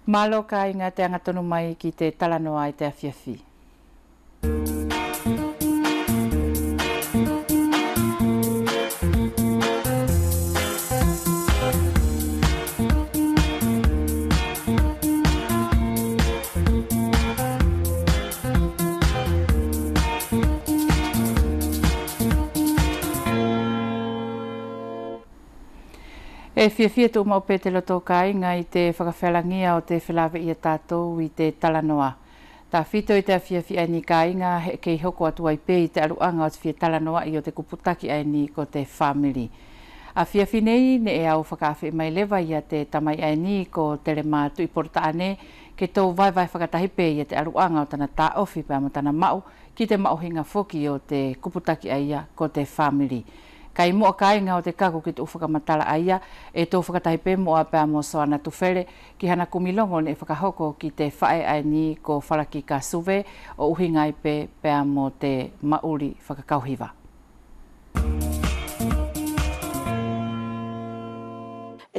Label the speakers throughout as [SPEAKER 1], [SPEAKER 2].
[SPEAKER 1] Malo ka inga te angatonu mai ki te talanoa i te awhiawhi. E whiawhia tō mau pēte loto ka inga i te whakawhelangia o te whilawe i a tātou i te talanoa. Tā whito i te whiawhia ni ka inga he kei hoko atu ai pē i te aruanga o te whia talanoa i o te kuputaki ai ni ko te whamiri. A whiawhi nei ne e au whakawhi mai lewa i a te tamai ai ni ko telema tui porta ane ke tō vai whakatahi pē i a te aruanga o tana tā ofi pē mo tana mau ki te mauhinga whoki o te kuputaki ai ko te whamiri. Kai moa kāinga o te kako ki te uwhakamatala aia, e tō whakatahi pē moa pēr mo soana tuwhere ki hana kumilongo ne whakahoko ki te whae ai ni ko whalaki ka suwe o uhingai pēr mo te mauri whakakauhiwa.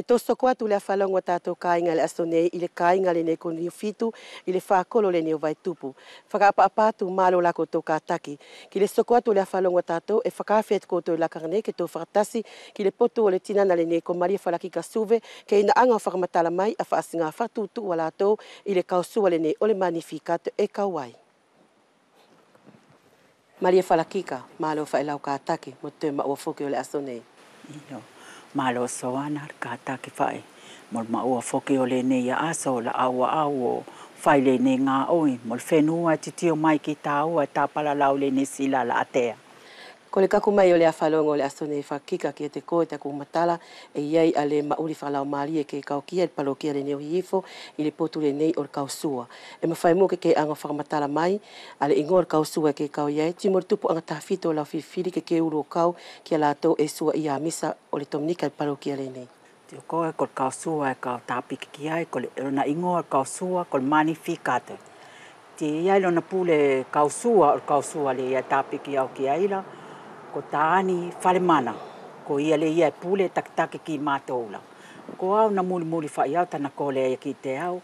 [SPEAKER 2] E tō soko atu lea whalongo tātou kāinga le aso nei, i le kāinga le nei ko ni whitu, i le whakolo le ni o vai tupu. Whakaapa-apātu mālo lako tō kātaki. Ki le soko atu lea whalongo tātou, e whakawhet koutou lakanga nei ke tō whakatasi, ki le potu o le tinana le nei ko Maria Whalaki ka suwe, ke ina anga o whakamatala mai, a whaasinga whatutu wala tō, i le kausua le nei o le manifikato e kauai. Maria Whalaki ka, mālo whaelau kātaki, mo te maua whoki o le aso nei.
[SPEAKER 3] Io. Malo soana ka taki fai mol maua foki o le nei aso la awa awo fai le nei ngā oi mol whenua te tio mai ki tāua tā pala lau le nei sila la atea.
[SPEAKER 2] Ko le kaku mai o le awhalongo o le aso nei whakika ki te koe te kumatala e iei a le mauri whalau maari e ke kau kia le palo kia le neo hifo i le potu le nei o le kausua. E mawhai mua ke anga whakamatala mai a le ingo o le kausua ke kau iei timor tupu anga tawhito o lau whiwhiri ke uro kau kia lātou e sua i a misa o le tominika le palo kia le nei.
[SPEAKER 3] Tio koe ko le kausua e kau tāpiki ki ai ko le rona ingo o le kausua ko le manifikate. Ti iei lona pule kausua o le kausua le ia tāpiki au ki ai la. Ko tāni whalemana, ko ia le ia pule takitaki ki mātoula. Ko au na muli whai au tana ko le ia ki te au,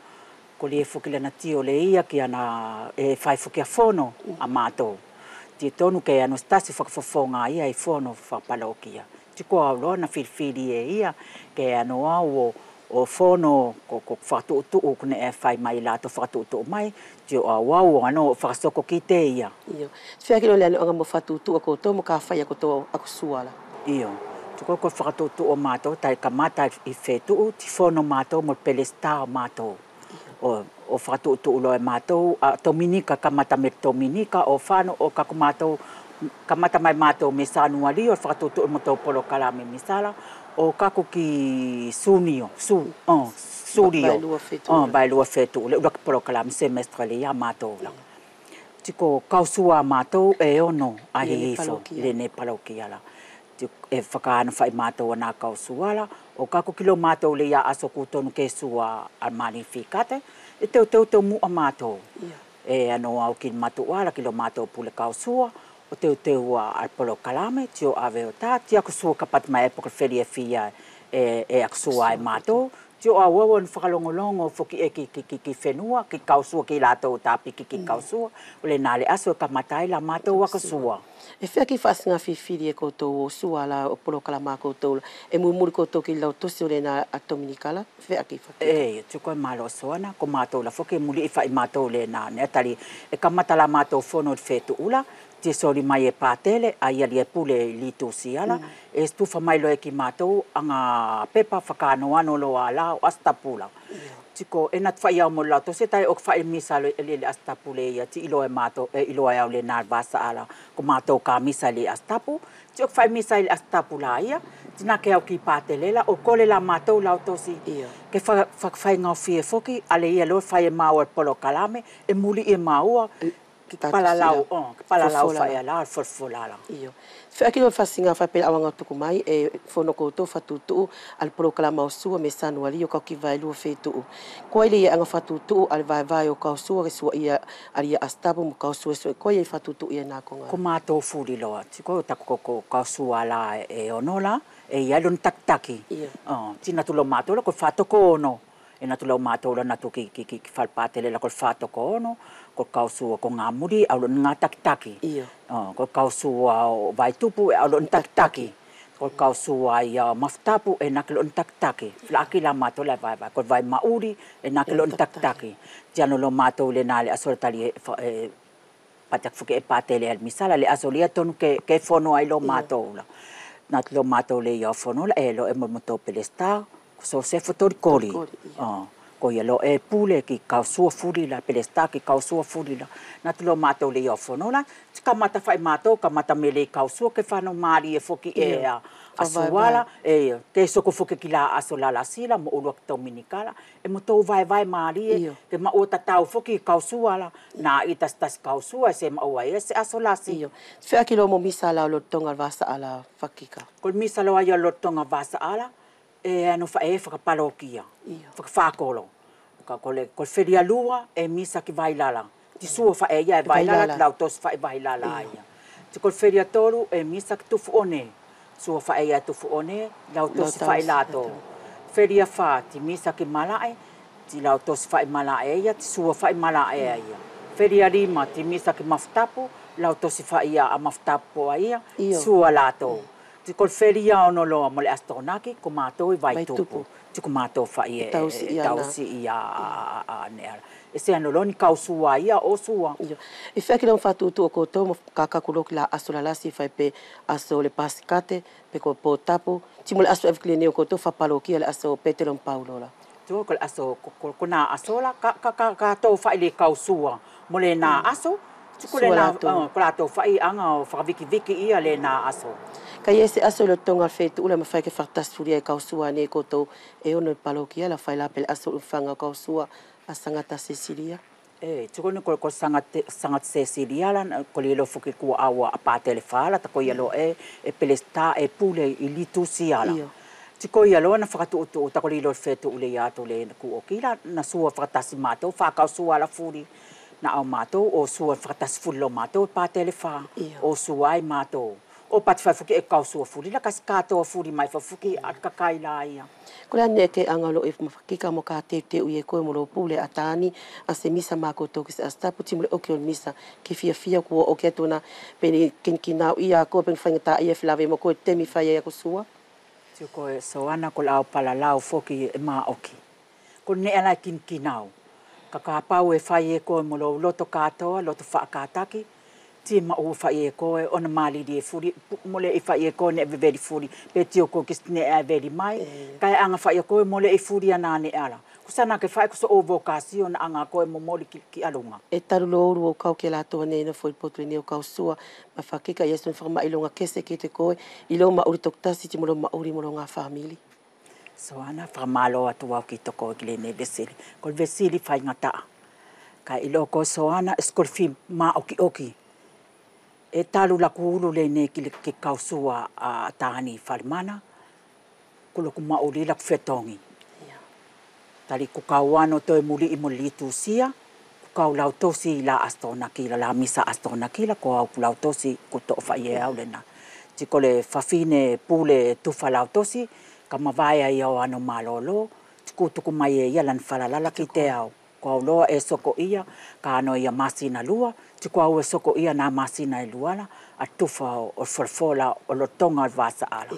[SPEAKER 3] ko le whukile na tio le ia ki ana e whai whuki a whono a mātou. Ti tonu ke anu stasi whakawhawhonga ia i whono whapalokia. Tiko au loa na whirwhiri e ia ke anu au o whono ko whakatuutuu kune e whai mai lato whakatuutuu mai, tio au au ano whakasoko ki te ia.
[SPEAKER 2] Iyo. Whiakilo le anu anga mo whatuutuu a koutou mo ka whai a koutou ako suala.
[SPEAKER 3] Iyo. Tiko ko whakatuutuu o mātou, tai ka mata i whetuu, ti whono mātou mo pelesta o mātou. O whakatuutuu loe mātou, a tominika ka mata me tominika, o whano o kaku mātou, ka mata mai mātou me sanuari, o whakatuutuu mo tau polo kalame misala, o kako ki sunio, surio, bailua fetu, le urak poro kalame semestre le ia mātou la. Tiko kausua mātou e ono a hifo, le ne parokia la. E whakaana whai mātou ana kausua la, o kako kilo mātou le ia aso kutonu ke sua al manifikate, e teo mua mātou. E ano au ki matuala kilo mātou pule kausua, o teo al polo kalame, tio ave o tā, tia kusua kapat mai epoka wheri e whia e akusua e mātou, tio awawa ni whakalongolongo whoki e ki whenua, ki kausua ki lātou tāpiki ki kausua, o le nāle aso e kamatai la mātou akusua.
[SPEAKER 2] E whea ki whasinga whiwhiri e koutou o sua la o polo kalama koutou, e mumuri koutou ki lau tosi o le nā atominikala, whea ki whakita?
[SPEAKER 3] E, tio koe mālo soana, ko mātou la whoki e muli i whai mātou le nā, ne atari e kamata la mātou whono i whetu ula, te sori mai e pātele, a ia li e pule li tūsi ala, e stufa mai loe ki mātou, anga pepa whakano ano loa la o astapula. Tiko, e nat whai au mo lau, tose tai o whai misa le astapule ia, ti iloe mātou, iloe au le nār vasa ala, ko mātou ka misa le astapu, ti o whai misa le astapula ia, tina ke au ki pātele la, o kole la mātou lau tosi, ke whai ngau fie foki, ale ia loe whai e mau e polo kalame, e muli e maua, palalau whai ala, forfolala.
[SPEAKER 2] Iyo. Whea kilo whasinga whapela awanga tuku mai, e whono koutou whatutuu, al proklama o sua me sanuari o kau ki vailua whetuu. Koe le ia anga whatutuu, al vai o kau sua, ke sua ia aria astabu mo kau sua, koe ia whatutuu ia nā konga.
[SPEAKER 3] Ko mātou furi loa, tiko tako ko kau sua la e onola, e ia lon taktaki. Tina tulo mātou la, ko whatoko ono. E natu lau mātou la natu ki whalpātele la kol whātoko ono, kol kausua ko ngā muri, au lo ngā takitaki. Kol kausua o Vaitupu, au lo takitaki. Kol kausua i Maftapu, e nake lo takitaki. Flaki la mātou le vai. Kol vai Mauri, e nake lo takitaki. Tiano lo mātou le nā le asora tali patak fuke e pātele al misala, le asolia tonu ke whono ai lo mātou la. Natu lo mātou le ia whono la, e lo e momoto pelesta, so se fotori kori. Ko ia lo e pule ki kausua furi la, pelesta ki kausua furi la. Natu lo mātou le ia whono la, tika mata whai mātou, ka mata mele kausua ke whano maari e foki e asuala, e ke soko foki ki la aso la sila, mo ulua ki tau minikala, e mo tau vai maari e, ke ma o tatau foki kausua la, na itas kausua, se ma ua e se aso la si.
[SPEAKER 2] Whia ki lo mo misa la lo tonga vasa ala whakika.
[SPEAKER 3] Kol misa lo aia lo tonga vasa ala, e anu whae whakapalokia, whakawhakolo. Kol whiria lua e misa ki vailala. Ti sua whae ia e vailala, ki lau tos whae vailala aia. Ti kol whiria toru e misa ki tufu one. Sua whae ia tufu one, lau tos whae lato. Whiria wha, ti misa ki malae, ti lau tos whae malae ia, ti sua whae malae ia. Whiria rima, ti misa ki Maftapu, lau tos whae ia a Maftapu ia, sua lato. Ti kol whiria ono loa mo le astonaki, ko mātou i Vaitupu. Ti ko mātou whae e tausi ia nea. E se anoloni kausua ia o sua.
[SPEAKER 2] E whia ki lau whatutu o koutou, mo kakakuloki la aso la lasi, whai pe aso le pasikate, pe ko pōtapu. Ti mo le aso evkile neo koutou, whapalokia le aso Petelon Paulo la.
[SPEAKER 3] Tua ko le aso, ko nā aso la, ka tau whai le kausua. Mo le nā aso, ko le nā, ko la tau whai anga o whakaviki ia le nā aso.
[SPEAKER 2] Ka ia se aso le tonga fetu ula mawhai ke whakatasuria e kausua ne koutou e ono le palokia la whai la pele aso uwhanga kausua a sangata Cecilia.
[SPEAKER 3] Tuko ni ko sangat Cecilia la ko le lo fuki ku awa a patele fala ta ko yelo e pelesta e pule i litusia la. Tiko yelo na fakatu utu ta ko le lo fetu ule ya to le ku okila na sua fakatasi mato fa kausua la furi na au mato o sua fakatasi fulo mato patele fa o suai mato. O pati whai fuki e kausua furi, la kasi katoa furi mai whai fuki at kakai la ia.
[SPEAKER 2] Kura ne ke angalo e mawhakika mo ka te ui e koe mo lo pule a tāni, a se misa mako toki se astapu timule oki on misa, ke fia kua o ke tona peni kinkinau ia koe peni whaingata ia whilawe mo koe temi whai ia kusua.
[SPEAKER 3] Tio koe soana ko lau pala lau foki e maa oki. Ko ne ana kinkinau. Ka pau e whai e koe mo lo loto katoa, loto whaakataki, ti ma o fa e ko ona mali di furi mole e fa e ko ne veri furi pe ti o ko kistne e veri mai kai anga fa e ko mole e furi ana ne ala kusana ke fa ko so o vocación anga ko mo moli ki alunga
[SPEAKER 2] e taru lo ru o kau ke la to ne no foi potru ne o kau sua ma fa ke ka yeso fa ma ilonga kese ke te ko i lo ma uri toktasi ti mo ma uri mo nga family
[SPEAKER 3] so ana fa malo atu wa ki to ko ki ne vesili ko vesili fa ngata kai ilo ko so ana skolfi ma oki e talu la kuulu le ne ki kausua a tāni wharimana, kulo ku mauri la kuwhetongi. Tali ku kauano toi muri i mo litusia, ku kau lau tosi la astonakila, la misa astonakila, ko au ku lau tosi ku to whaie au lena. Tiko le whawhine pule tuwha lau tosi, ka mawaya i au ano malolo, tiku tuku mai e ialan whalalala ki te au. Ko au loa e soko ia, ka ano ia masina lua, tiko au e soko ia na masina e luala, a tufa o wharfola o lo tonga al vasa ala.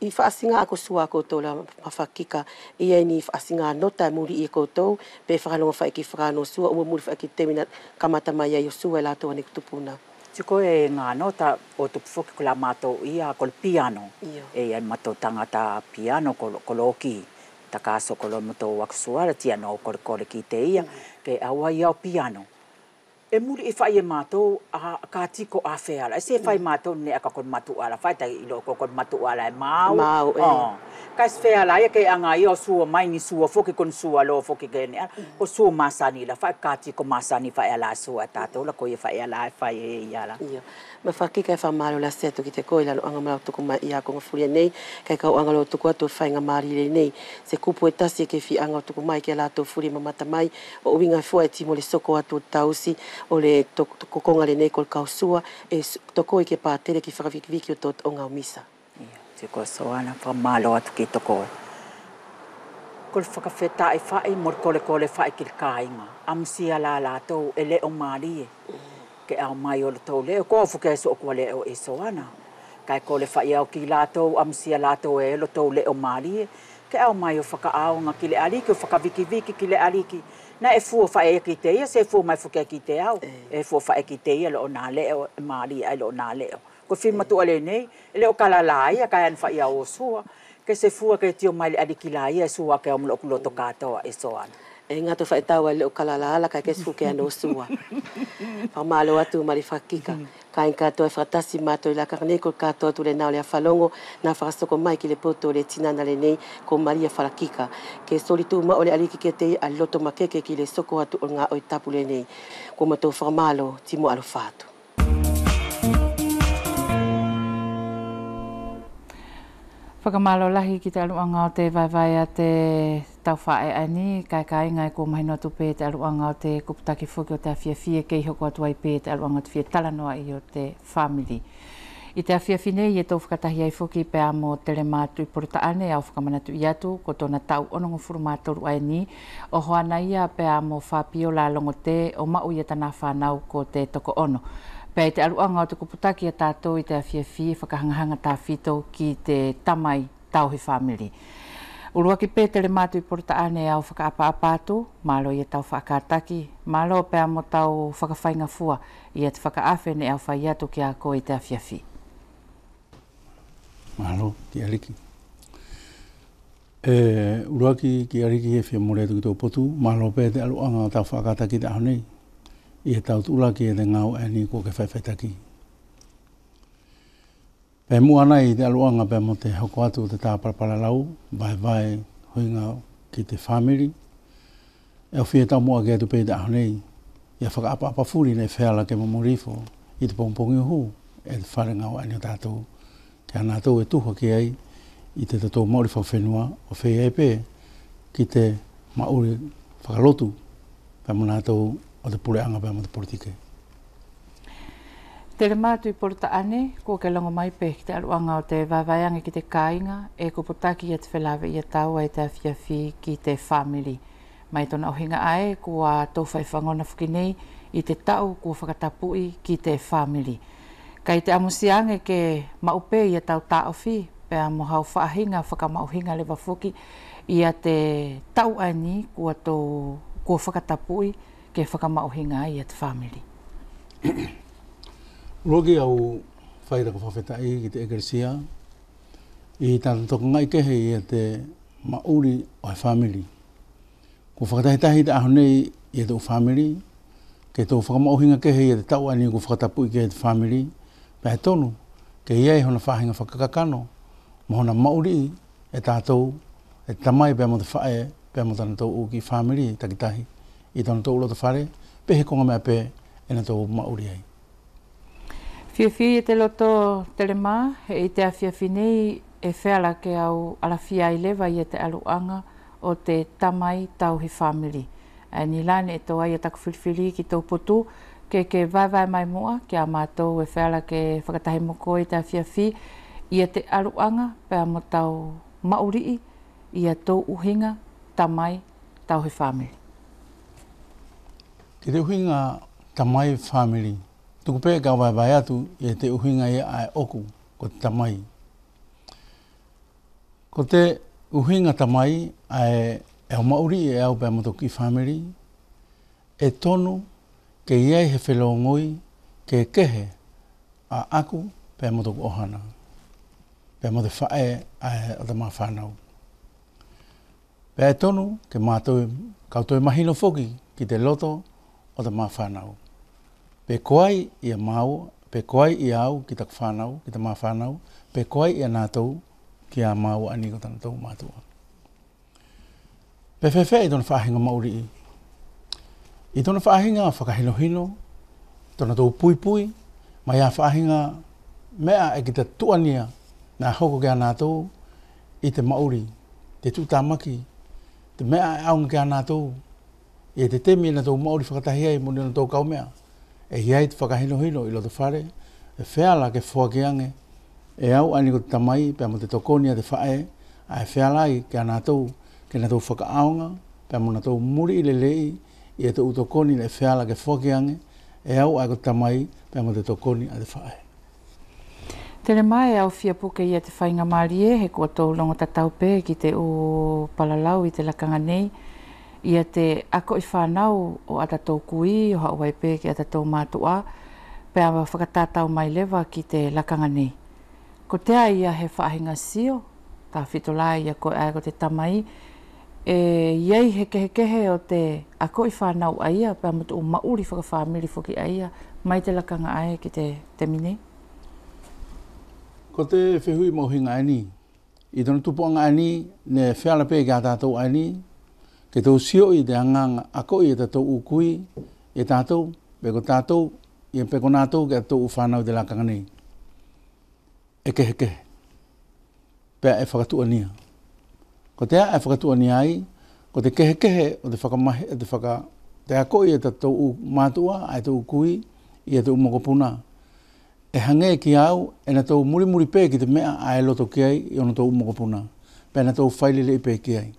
[SPEAKER 2] I whaasinga ako sua koutou la mawhakika, ia ni whaasinga nota muri i koutou, pe whakalonga whaiki whakano sua, ua muri whaiki temina kamata mai ai o sua e lato ane kutupuna.
[SPEAKER 3] Tiko e ngā nota o tupufoki ko la mato ia ko le piano. E ai mato tangata piano ko loki. Takaso ko lo moto waksuara tia no kore ki te ia ke awa ia o piano e muri e fai e mato a ka tiko a feala e se fai mato ne aka kon matu ala fai ta ilo ko kon matu ala e mau ka se feala ia ke anga ia sua mai ni sua foki kon sua lo foki gene ko sua masani la fai ka tiko masani fai ala sua tato la ko ia fai ala fai e ia la
[SPEAKER 2] ma whakika e whamaro la seto ki te koe lalo anga marau tuku mai ia ko ngafuria nei kai kau anga lo tuku atu whainga marile nei se kupu e tasi ke fi anga tuku mai ke lato furi mamata mai o uinga fua e timo le soko atu tausi o le tokonga le nei kol kausua e toko i ke pātere ki whakawikiviki o tot o ngau misa.
[SPEAKER 3] Tiko soana whamalo atu ki toko. Kol whakawheta e whae mor kole whae ki kāinga. Amsia la lātou e leo mārie. Ke au mai o le tau leo. Ko fuke e so kua leo e soana. Kai kole whae au ki lātou amsia lātou e lo tau leo mārie. Ke au mai o whakaaonga ki le aliki o whakawiki ki le aliki. Na e fua whae ki te ia, se fua mai fuke ki te au. E fua whae ki te ia lo nā leo mārie ai lo nā leo. Ko whima tu ale nei, leo kalala ia kai an whae au o sua. Ke se fua ke tio mai le aliki la ia sua ke omlo kuloto katoa e soana.
[SPEAKER 2] E ngā whae taua leo kalala ala kai ke fuke ano sua. Whamalo atu mari whakika. Kain katoa e whatasi mātou i la karne ko katoa tu le nao le a whalongo na whakasoko mai ki le poto le tinana le nei ko Maria Wharakika. Ke soli tu ma o le aliki ke te a loto makeke ki le soko atu o ngā oi tapu le nei. Ko matou whamalo timo alo whātu.
[SPEAKER 1] Whakamalo lahi ki te aluanga o te vai a te tau whae ani, kai ngai ko mahino tupe te aluanga o te kuputaki whuki o te awhiawhia kei hoko atu ai pe te aluanga o te whia talanoa i o te family. I te awhiawhi nei e tō whakatahi ai whuki pe amo telemātu i porutaane au whakamanatu i atu ko tōna tau onongo furu mātoru ai ni o hoana ia pe amo whapio la longo te o mau i tana whanau ko te toko ono. Pei te aluanga o te kuputaki a tātou i te awhiawhi whakahangahanga tā whito ki te tamai tauhi family. Urua ki pē telemātu i porutaane au whakaapa-apātu, malo i tau whakataki, malo pēa mo tau whakawhainga fua i te whakaafe ne au whai atu ki a ko i te awhiawhi.
[SPEAKER 4] Malo, ki ariki. Urua ki ariki e whia more atu ki tō potu, malo pē te aluanga o tau whakataki te ahonei. I he tau tūla ki e te ngau e ni ko ke whaiwhaitaki. Pē mua nei te aluanga pē mo te hoko atu te tāparapara lau, vai hoinga ki te whamiri. E o whia tau mua ki atu pē te ahonei, ia whakaapa furi nei wheala ke mamorifo, i te pongpongi uhu, e te whare ngau e ni o tātou. Ke ana tau e tuha ki ai, i te tatou mauri whawhenua, o whea e pē, ki te mauri whakalotu, pē mo nātou o te pureanga pēr mo te politike.
[SPEAKER 1] Tere mātu i porutaane, ko ke longo mai pe ki te aluanga o te vavaianga ki te kāinga, e kuputaki i te whelawe i a tau ai te awhiawhi ki te family. Mai tona ohinga ai, kua tō whaiwhangona whukinei i te tau kua whakatapui ki te family. Kai te amusiange ke maupe i a tau tāofi, pe amo hau whaahinga, whakamauhinga le wafuki, i a te tau ani kua whakatapui, ke whakamauhinga i at family.
[SPEAKER 4] Rogi au whairaka whawhetai ki te ekresia, i tāna toko ngai kehe i te mauri o he family. Ko whakatahitahi te ahonei i te o family, ke tō whakamauhinga kehe i te tau ani ko whakatapui ki te family, pēr tonu, ke iei hona whahinga whakakakano, ma hona mauri e tātou, e tamai pēr mo te whae, pēr mo tāna tō ki family takitahi. I tōna tō uloto whare, pehe konga mea pē, e na tō mauri ai.
[SPEAKER 1] Whiawhi e te loto telemā, i te awhiawhi nei e wheala ke au alawhia i lewa i te aluanga o te tamai tauhi family. Ni lane e tō ai e taku whiriwhiri ki tō potu, ke vai mai mua, ki a mātou e wheala ke whakatahi moko i te awhiawhi i te aluanga, pēr mo tau mauri i a tō uhinga tamai tauhi family.
[SPEAKER 4] Ki te uhinga tamai family, tuku pē ka vai atu i te uhinga i a oku ko te tamai. Ko te uhinga tamai e au mauri e au pē moto ki family, e tonu ke iei he whelo ngoi ke kehe a aku pē moto ko ohana. Pē moto whae o te maa whanau. Pē tonu ke mātou kautoe mahino whoki ki te loto o te maa whanau. Pe koai i a mau, pe koai i au ki tak whanau, ki te maa whanau, pe koai i a nātou ki a mau ani ko tana tau mātua. Pe whewhe i tona whahinga mauri i. I tona whahinga whakahino-hino, tona tau pui, mai a whahinga mea e ki te tuania nā hoko ki a nātou i te mauri, te tūtāmaki, te mea e aunga ki a nātou, i te temi na tō mauri whakatahi ai moni na tō kaumea. E hiai te whakahino-hino i loto whare, e wheala ke whuakiange, e au ani ko te tamai, pēr mo te tokonia te whae, a e wheala ai ki a nātou, ke na tau whakaaonga, pe mo na tau muri i le lei, i e te utokoni le whiala ke whakiange, e au ai ko tamai, pe mo te tokoni a te whae.
[SPEAKER 1] Tele mai au fia puke ia te whainga marie, he kua tau longo tatau pē ki te o palalau i te lakanga nei, ia te ako i whanau o atatou kui, o hauai pē ki atatou mātua, pe awa whakatatau mai lewa ki te lakanga nei. Ko tea ia he whaahinga sio, ta whitola ia koe ai ko te tamai, iei he kehe o te ako i whanau aia, pe amatu o mauri whakawhamiri whoki aia, mai te lakanga ai ki te mine.
[SPEAKER 4] Ko te whehui mo hinga ani, i tono tupuanga ani, ne whiala pē ki a tātou ani, ke tau sio i te anganga ako i e tātou ukui, i tātou, pe ko tātou, i e peko nātou ki a tātou whanau te lakanga nei. E kehe. Pea e whakatua nia. Ko te e whakatua nia ai, ko te kehe o te whakamahe, te ako i e tātou mātua, ai tau ukui, i e tau mokopuna. E hange ki au, e na tau muri pē ki te mea a e loto ki ai, i ono tau mokopuna. Pea na tau whailele i pē ki ai.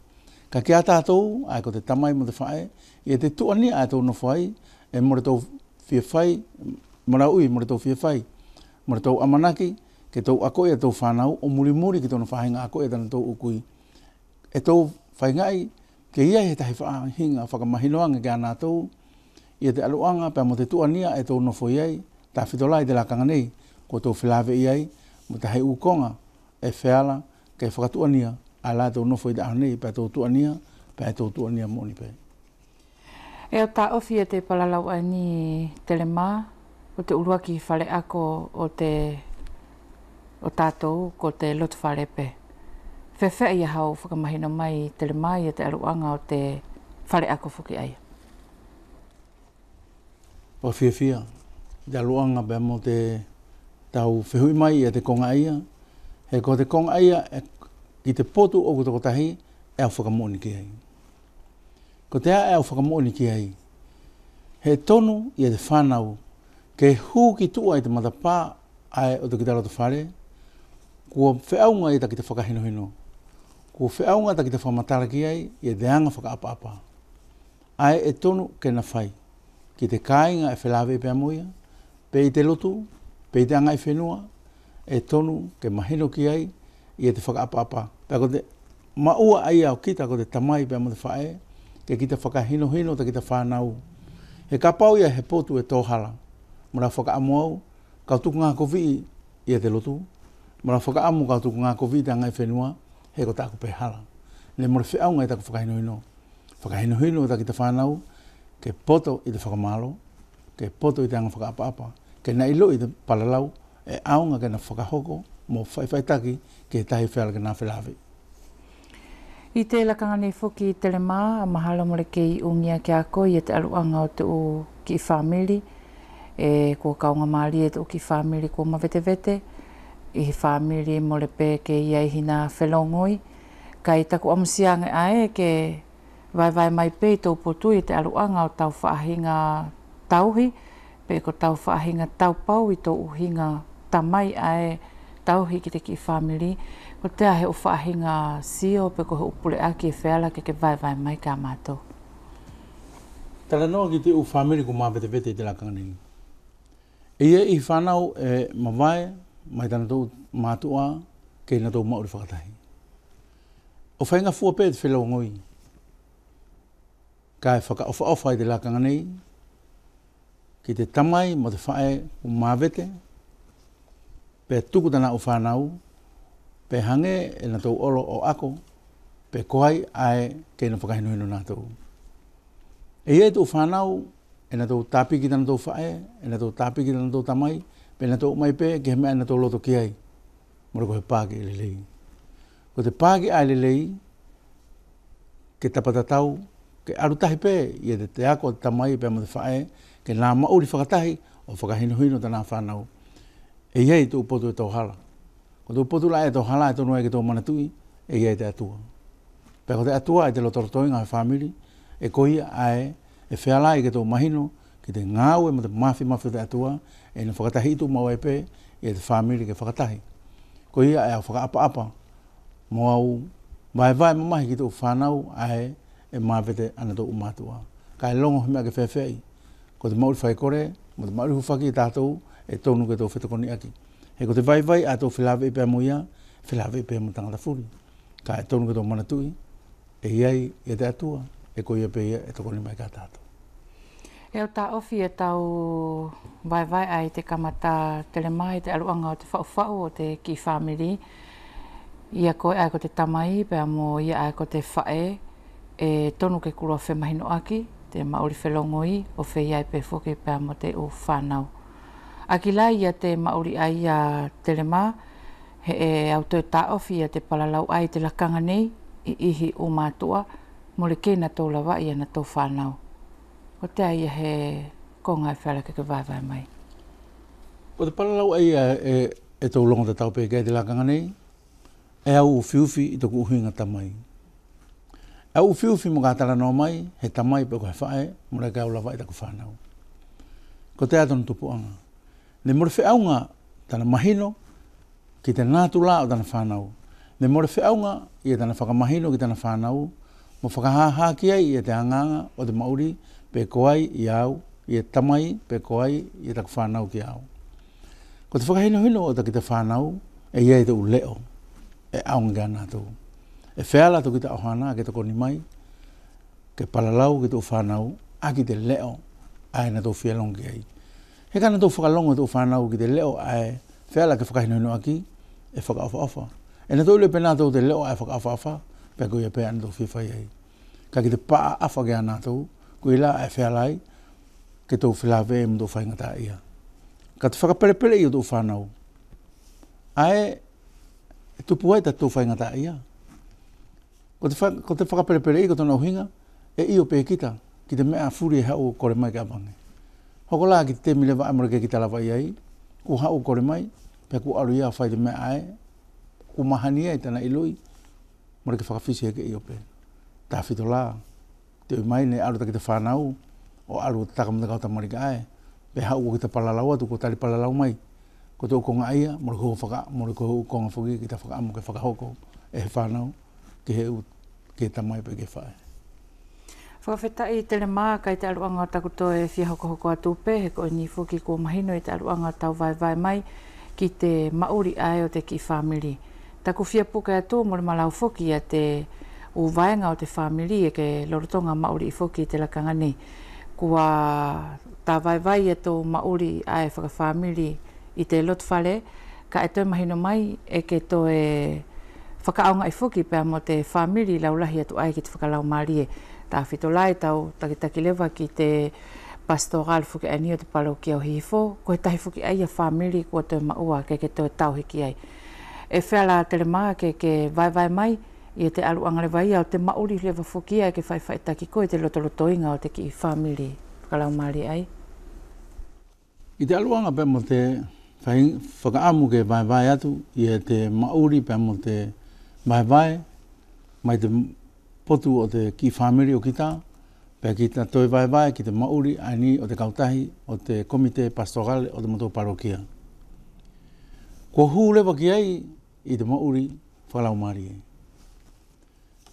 [SPEAKER 4] Ka ki a tātou, ai ko te tamai mo te whae, i e te tuania ai tau no whai, e more tau fia whai, mora ui more tau fia whai, more tau amanaki, ke tau ako e tau whanau, o muri ki tau na whahinga ako e tana tau ukui. E tau whaingai, ke ia he tahi whahinga, whakamahinoanga ki a nātou, i e te aluanga, pia mo te tuania e tau no whai ai, ta whitolai te lakanga nei, ko tau whilawe i ai, mo te hei ukonga, e whiala, ke whakatuania, a la tau no whai te ahonei, pia tau tuania, pia tau tuania moni pia.
[SPEAKER 1] E o ta ofi e te palalau ani telema, o te urua ki whale ako o tātou ko te lotu wharepe. Whewhea ia hau whakamahina mai telema i te aruanga o te whale ako whuki aia.
[SPEAKER 4] Pa whiawhia, te aruanga bea mo te tau whehui mai i te konga aia, he ko te konga aia ki te potu o kutokotahi e au whakamoni ki ai. Ko te a e au whakamoni ki ai. He tonu i te whanau, ke hū ki tua i te matapā ai o te kitaro te whare, kua whiaunga i ta ki te whakahinohino. Kua whiaunga ta ki te whamatara ki ai, i te anga whakaapa-apa. Ai e tonu ke na whai. Ki te kāinga e whelawe pia moia, pe i te lotu, pe i te anga i whenua, e tonu ke mahino ki ai, i te whakaapa-apa. Pea ko te maua ai au kita ko te tamai pia mo te whae, ke ki te whakahinohino ta ki te whanau. He kapau ia he potu e tōhala. Mara whakaamu au, kautuku ngā kovi i te lotu. Mara whakaamu kautuku ngā kovi i te anga i whenua, he ko tāku pehala. Le mora whiaunga i taku whakahinohino. Whakahinohino i ta ki te whanau, ke poto i te whakamalo, ke poto i te anga whakaapa-apa, ke na ilo i te palalau, e aunga ke na whakahoko, mo whaiwhaitaki, ke tahi whiala ke nā whilawe.
[SPEAKER 1] I te lakanga nei whuki i telema, a mahalo mole ke i ungia ki a koe, i te aluanga o te o ki i whamiri, e kua kaunga maali e te o ki i whamiri kua mawete-vete, i whamiri mole pē ke i hina whelongoi, ka i taku amusianga ae ke vai mai pē tau potu i te aluanga o tau whaahinga tauhi, pē ko tau whaahinga taupau i tau uhinga tamai ae tauhi ki te ki i whamiri, ko te ahe o whaahinga sio pe ko he upule aki e wheala ke vai mai ka mātou.
[SPEAKER 4] Tala noa ki te u whamiri ko mawete-vete i te lakanga nei. Ia i whanau e mawai, mai tana tau mātua, kei na tau mauri whakatahi. O whainga fua pē te whelau ngoi. Ka e whakaofa i te lakanga nei, ki te tamai mo te whae o mawete, pe tuku tana o whanau, pe hange e na tau olo o ako, pe koai ai kei na whakahinohino nā tau. E ia tau whanau, e na tau tāpiki tana tau whae, e na tau tāpiki tana tau tamai, pe na tau mai pē, ke he mea na tau loto ki ai, mora ko he pāki e lelei. Ko te pāki ai lelei, ke tapatatau, ke arutahi pē, i e te ako te tamai pē mo te whae, ke nā mauri whakatahi, o whakahinohino tana whanau. E ia tau potu e tau hala. Ko tau potu la e tau hala e tau noe ke tau manatui, e ia te atua. Pea ko te atua e te lotorotoi ngā whamiri, e koia ae, e wheala i ke tau mahino, ki te ngāu e ma te mawhi te atua, e na whakatahi tu mau e pē, e te whamiri ke whakatahi. Koia e au whakaapa-apa, mo au vai mamahi ki tō whanau ae e mawete ana tō umatua. Ka e longo mea ke whewhei. Ko te mauri whai kore, mo te mauri hufaki i tātou e tonu ke tō whetokoni aki. He ko te vai a tō whilawe i pēr moia, whilawe i pēr mo tangata furi. Ka e tonu ke tō manatui, e iai e te atua, e ko ia pēia e tokoni mai ka tātou.
[SPEAKER 1] E o tā ofi e tau vai ai te kamata telemai, te aluanga o te whau o te ki family. Ia koe ai ko te tamai, pēr mo ia ai ko te whae, e tonu ke kurua whemahino aki, te mauri whelongoi, o whei ai pē whoke pēr mo te o whanau. Aki lai ia te mauri ai a telema, he e au toi tā ofi ia te palalau ai te lakanga nei, i ihi o mātua, mo le kena tō lawa ia na tō whanau. O te ai he konga e whala ke vai mai.
[SPEAKER 4] O te palalau ai e tō longa te taupe kei te lakanga nei, e au uwhiuwhi i tōku uhinga tamai. E au uwhiuwhi mo kātara no mai, he tamai pe koe whae, mo rei kau lawa i taku whanau. Ko te atonu tupuanga. Ne more whiaunga tana mahino ki te nātula o tana whanau. Ne more whiaunga i tana whakamahino ki tana whanau, mo whakahaha ki ai i te anganga o te mauri, pe koai i au, i tamai, pe koai i taku whanau ki au. Ko te whakahino hino o ta ki te whanau, e iei te u leo, e aunga kia nātou. E wheala to ki te ohana, ke te koni mai, ke palalau ki te u whanau, a ki te leo, ai na tō whialong ki ai. He kana tō whakalongo tō whanau ki te leo ai wheala ke whakahino hino aki, e whakaofa-ofa. E na tō le pena tō te leo ai whakaofa-ofa, pe koe pe ana tō whiwhai ai. Ka ki te paa afa ki ana tō, koe la ai wheala ai, ke tō whilawe e mtō whaingata ia. Ka te whakaperepere i o tō whanau. Ai, e tupu ai ta tō whaingata ia. Ko te whakaperepere i ko tōna uhinga, e i o pe kita, ki te mea furi e hau kore mai ka apange. Hoko la ki te mile wa amore ke ki talawa iai, ku hau kore mai, pe ku aru ia whai te mea ai, ku mahani ai tana ilui, more ke whakawhisi heke i ope. Tā whito la, te ui mai ne aru ta ki te whanau, o aru ta takamata kauta marika ai, pe hau ki te palalau atu, ko tari palalau mai, ko te ukonga aia, more ko ukonga whuki ki te whakaamu ke whakahoko, e he whanau, ki he u, ki he tamai pe ke whae.
[SPEAKER 1] Whakawhetai i tele maa kai te aluanga o takuto e whia hoko atu pe, he koe ni whuki ko mahino i te aluanga tau vai mai ki te mauri ai o te ki whamiri. Taku whia puka atu mo le malau whuki a te u vaenga o te whamiri e ke lorotonga mauri i whuki i te lakanga ni. Kua tā vai e tō mauri ai whakawhamiri i te lotwhale, ka e tō mahino mai e ke tō e whakaaonga i whuki pēr mo te whamiri laulahi atu ai ki te whakalau marie. Tā whito lai tau takitaki lewa ki te pastoral whuki ani o te parokia o hifo, ko he tahi whuki ai a whamiri kua tō maua ke tō tau hiki ai. E whela tele maa ke vai mai i te aluanga lewa ia o te mauri lewa whuki ai ke whai taki koe te lotolotoinga o te ki whamiri whakalau maari ai.
[SPEAKER 4] I te aluanga pe mo te whakaamu ke vai atu i te mauri pe mo te vai mai te potu o te ki whamiri o kita, pe ki ta toi vai ki te mauri ani o te kautahi o te komite pastorale o te moto parokia. Ko huu lewa ki ai i te mauri whalau mari e.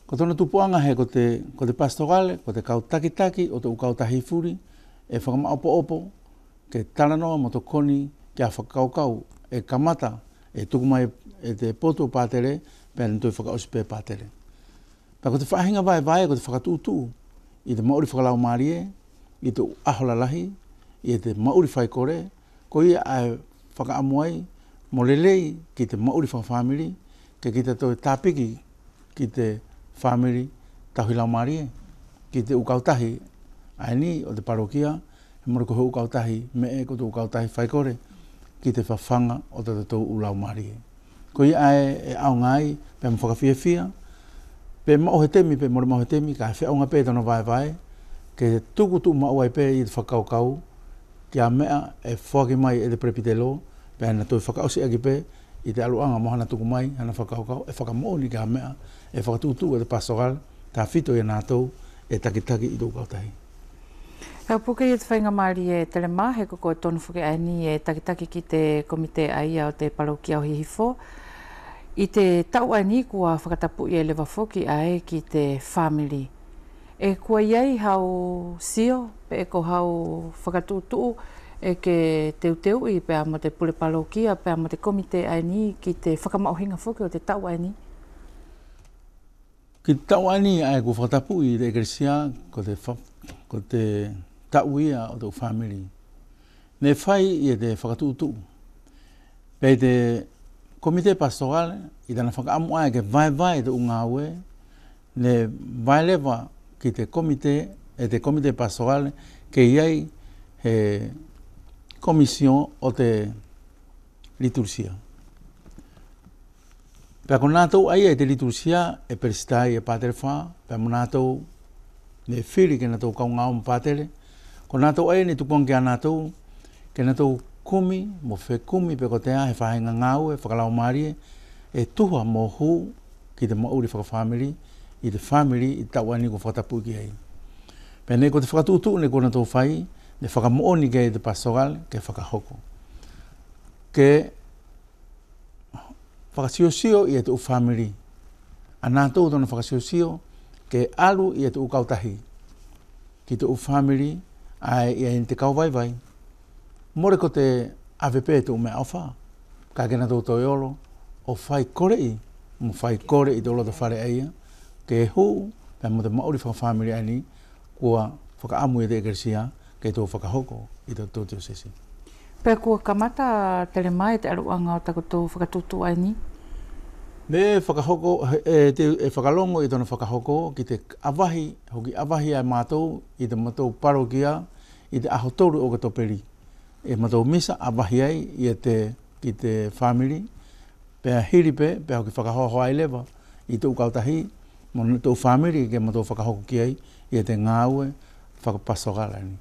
[SPEAKER 4] Ko tona tupuanga he ko te pastorale, ko te kautakitaki o te ukautahi furi, e whakamaupo-opo ke taranoa moto koni kia whakaukau e kamata e tukumai e te poto pātere pe ane toi whakaosipe pātere. Pa ko te whahinga vai ko te whakatūtū i te mauri whakalau marie, i te aholalahi, i te mauri whaikore, ko ia ai whakaamuai, mo lelei ki te mauri whakawhamiri, ke ki te toi tāpiki ki te whamiri tahuilau marie, ki te ukautahi aini o te parokia, he mora ko he ukautahi me ko te ukautahi whaikore, ki te whawhanga o te tau ulau marie. Ko ia ai e au ngai, pe mo whakawhiawhia, pe mao he temi, pe more mao he temi, ka whiaunga pe tono vai, ke tukutu mao ai pe i te whakaukau, ki a mea e whaki mai e te prepitelo, pe ana toi whakausi agi pe, i te aluanga mohana tuku mai, hana whakaukau, e whakamoni ki a mea, e whakatutu e te pastoral, tā whito e nātou, e takitaki i tō kautahi.
[SPEAKER 1] Ka puke i te whainga maari e tele maa, he koko e tonu whuke ani e takitaki ki te komite aia o te parokia o hihifo. I te tau ani kua whakatapu i e lewa foki ai ki te family. E kua iai hau sio, pe e ko hau whakatutu e ke teu i pēr mo te pule palokia, pēr mo te komite ani ki te whakamauhinga foki o te tau ani.
[SPEAKER 4] Ki te tau ani ai kua whakatapu i te ekresia ko te tau ia o tau family. Ne whai i te whakatutu. Pe te komite pastoral i tana whakaamu ai ke vai te unga aue, ne vai lewa ki te komite pastoral ke iai he komision o te liturgia. Pea ko nātou ai te liturgia e peristai e pātere wha, pea mo nātou ne whiri ke nātou kaungao mo pātere, ko nātou ai ne tukuang ke a nātou, ke nātou kumi, mo whe kumi pe ko te a he whahenga ngau e whakalau marie, e tuha mo hu ki te mauri whakafamily, i te family i tau ani ko whakatapu ki hei. Pea ne ko te whakatutu ne ko nātou whai, ne whakamooni ke te pastoral ke whakahoko. Ke whakasiosio i e te u family. A nātou tona whakasiosio ke alu i e te u kautahi. Ki te u family ai i e te kauvaivai. More ko te AVP te ume awha, ka kena tau toi olo, o whai kore i, mo whai kore i te olo te whare aia, ke huu, pia mo te mauri whakafamily ani, kua whakaamu i te ekresia, ke tō whakahoko i tō tō sesi.
[SPEAKER 1] Pea kua kamata tele mai te aluanga o tako tō whakatutu ani?
[SPEAKER 4] Me whakahoko, e whakalongo i tōna whakahoko, ki te awahi, hoki awahi ai mātou, i te mātou parokia, i te ahotoru o ka toperi. E mātou misa awahi ai ki te family, pea hiripe, pea hoki whakahoho ai lewa, i tō kautahi, mo tō family ke mātou whakahoko ki ai, i te ngāue, whakapastoral ani.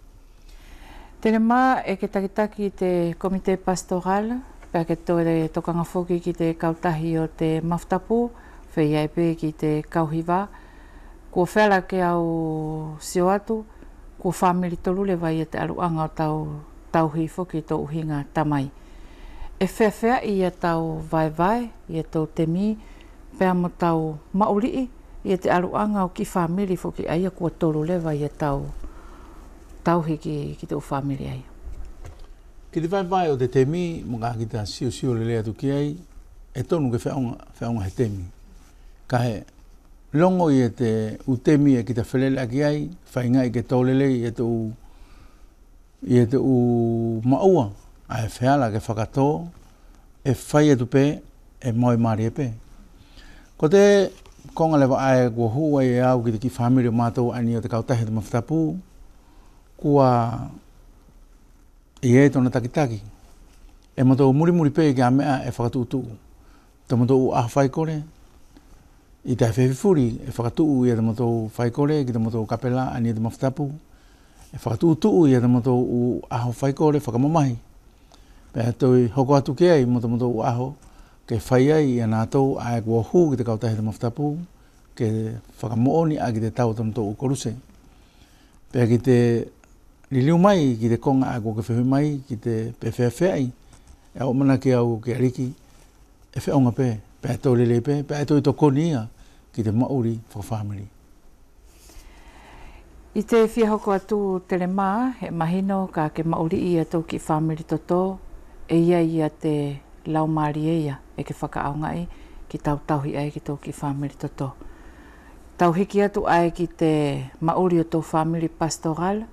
[SPEAKER 1] Tēne mā e ke takitaki te komite pastoral, pea ke tō e tokanga whoki ki te kautahi o te maftapu, whei ai pē ki te kauhiwa, kua whela ke au sio atu, kua family tolu le vai e te aluanga o tauhi whoki tō uhinga tamai. E whea i a tau vai, i a tau temi, pea mo tau maulii, i a te aluanga o ki family whoki aia kua tolu le vai e tauhi ki tō family ai.
[SPEAKER 4] Ki te vai o te temi, mo ngā ki ta sio le lea tu ki ai, e tonu ke whaonga he temi. Ka he longo i e te utemi e ki ta whelele aki ai, whainga i ke tōlele i e te u maua, a e whiala ke whakatō, e whai atu pē, e moi maari e pē. Ko te konga lewa ae kua hua e au ki te ki whamiri o mātou ani o te kautahi te mawhitapu, kua i e tona takitaki. E mātou muri pē ki a mea e whakatutu. Te mātou a whaikore, i te whewhifuri e whakatutu i e te mātou whaikore, ki te mātou kapela ani o te mawhitapu, e whakatutu i e te mātou u aho whaikore whakamamahi. Pea toi hoko atu ke ai mo te mātou u aho, ke whai ai i a nātou a e kua hū ki te kautahi te mawhitapu, ke whakamooni a ki te tau tona tō ukoruse. Pea ki te liliu mai, ki te konga a kua ke whehui mai, ki te pe whea e au mana ke au ke ariki, e wheonga pē, pea tō lele pē, pea toi tō koni ia, ki te mauri whakafamily.
[SPEAKER 1] I te whiahoko atu tele mā, he mahino ka ke mauri i a tō ki family toto, e ia i a te laumari e ia, e ke whakaaungai, ki tauhi ai ki tō ki family toto. Tauhiki atu ai ki te mauri o tō family pastoral,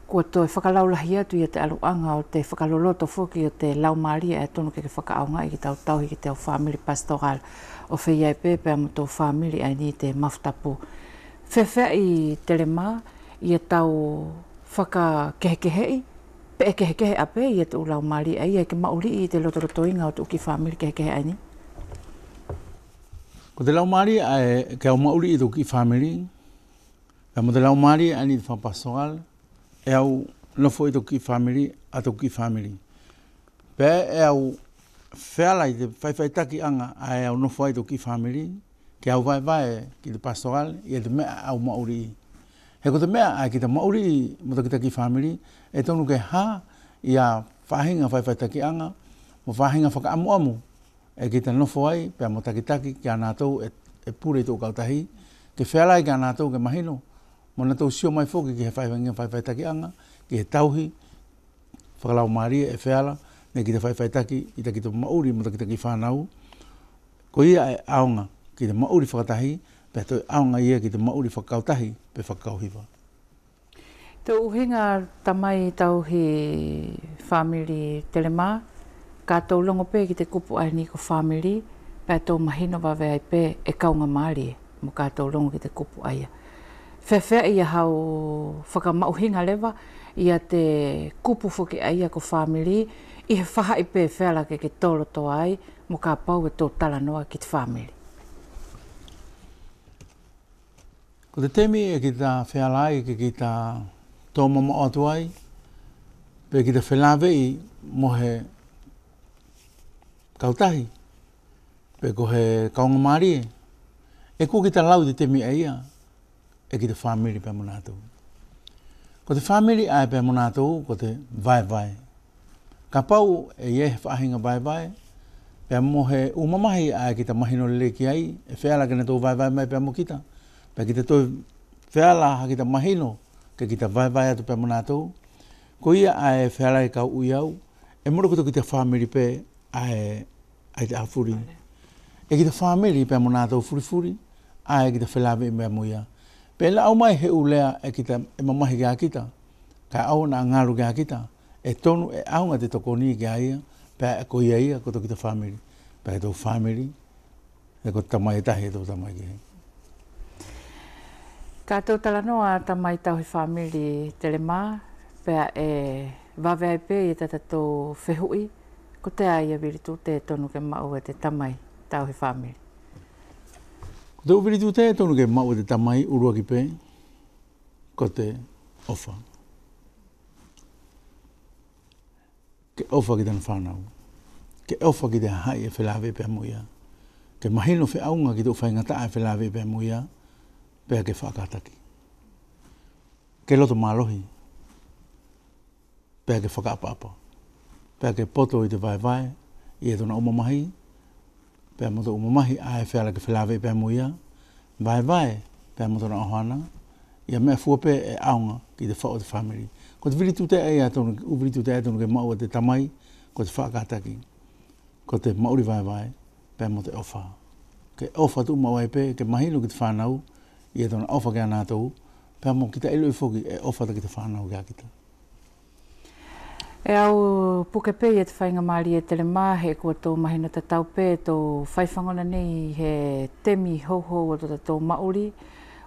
[SPEAKER 1] kua tō e whakalaulahi atu i a te aluanga o te whakaloloto whoki o te laumari e tonu ke whakaaungai ki tauhi ki te family pastoral, o whiai pēpea mo tō family ai ni te maftapu. Whewhea i tele mā, i a tau whakakehekehei, pe e kehekehe ape i a te ulau mari, ai e ke mauri i te lotorotoinga o te uki whamiri kehekehe ai ni?
[SPEAKER 4] Ko te lau mari, ke au mauri i te uki whamiri, ka mo te lau mari ani te whapasoal, e au nofo i te uki whamiri a te uki whamiri. Pe e au wheala i te whaiwhaitaki anga a e au nofo ai te uki whamiri, ke au vai ki te pastoral i te mea au mauri. He ko te mea ai ki te mauri mo te ki whamiri, e tonu ke ha i a whahinga whaiwhaitaki anga, mo whahinga whakaamu amu e ki ta nofo ai, pe mo takitaki ki ana tau e pure tō kautahi, ke whialai ki ana tau ke mahino, mo na tau sio mai foki ki he whai taki anga, ki he tauhi, whakalau maria e whiala, ne ki te whai taki, i ta ki te mauri mo taki whanau, ko ia e aonga ki te mauri whakatahi, pe toi aonga ia ki te mauri whakautahi, pe whakauhiwa.
[SPEAKER 1] Te uhinga tamai tau he family telema, ka tau longo pē ki te kupu ai ni ko family, pē tau mahino wawe ai pē e kaunga maari mo ka tau longo ki te kupu aia. Whewhea ia hau whakamauhinga lewa, ia te kupu whuki aia ko family, i he whaha i pē whela ke tolo to ai, mo ka pau e tō tala noa ki te family.
[SPEAKER 4] Ko te temi e ki ta whealai, ki ta tō mama atu ai, pe ki te whelawe i mo he kautahi, pe ko he kaunga maari e ko ki ta lau te temi e ia, e ki te family pe monātou. Ko te family ai pe monātou, ko te vai. Ka pau e ie he whaahinga vai, pe mo he umamahi ai ki ta mahino lele ki ai, e wheala kena tō vai mai pe mo kita, pe ki te tō wheala ha ki ta mahino, ke ki ta vai atu pe monātou, ko ia ai wheala e kau ui au, e moro koto ki te family pe ai te awhuri. E ki te family pe monātou furi, ai ki te whelawe i mea muia. Pe la au mai he ulea e kita e mamahi kia kita, ka au na ngaru kia kita, e tonu e aunga te tokoni kia ia, pe ko ia koto ki te family. Pe tō family, e ko tamai tahi e tō tamai kia.
[SPEAKER 1] Ka tau talanoa tamai tau he family telema, pea e wawea pē i tata tō whehui, ko te aia wiritu te tonu ke mau e te tamai tau he family.
[SPEAKER 4] Ko te wiritu te tonu ke mau e te tamai urua ki pē, ko te ofa. Ke ofa ki tana whanau. Ke ofa ki te hai e whelawe pē muia. Ke mahino whi aunga ki tō whaingata e whelawe pē muia, pēa ke whakataki. Ke loto mālohi, pēa ke whakaapa. Pēa ke poto i te vai, i e tona umamahi, pēa moto umamahi a e wheala ke whelawe pēa muia, vai, pēa moto na ohana, ia mea fua pē e aunga ki te whao te family. Ko te viritu te e atonu, uviritu te atonu ke mau te tamai, ko te whakataki, ko te mauri vai, pēa moto ofa. Ke ofa tu mawai pē, ke mahinu ki te whanau, i e tona ofa kia nātou, pēr mo kita ilo i whoki e ofa ta ki te whanau kia kita.
[SPEAKER 1] E au puke pē i te whainga maari e telema, he kua tō mahina ta tau pē, tō whaiwhangona nei he temi houhou o tō mauri,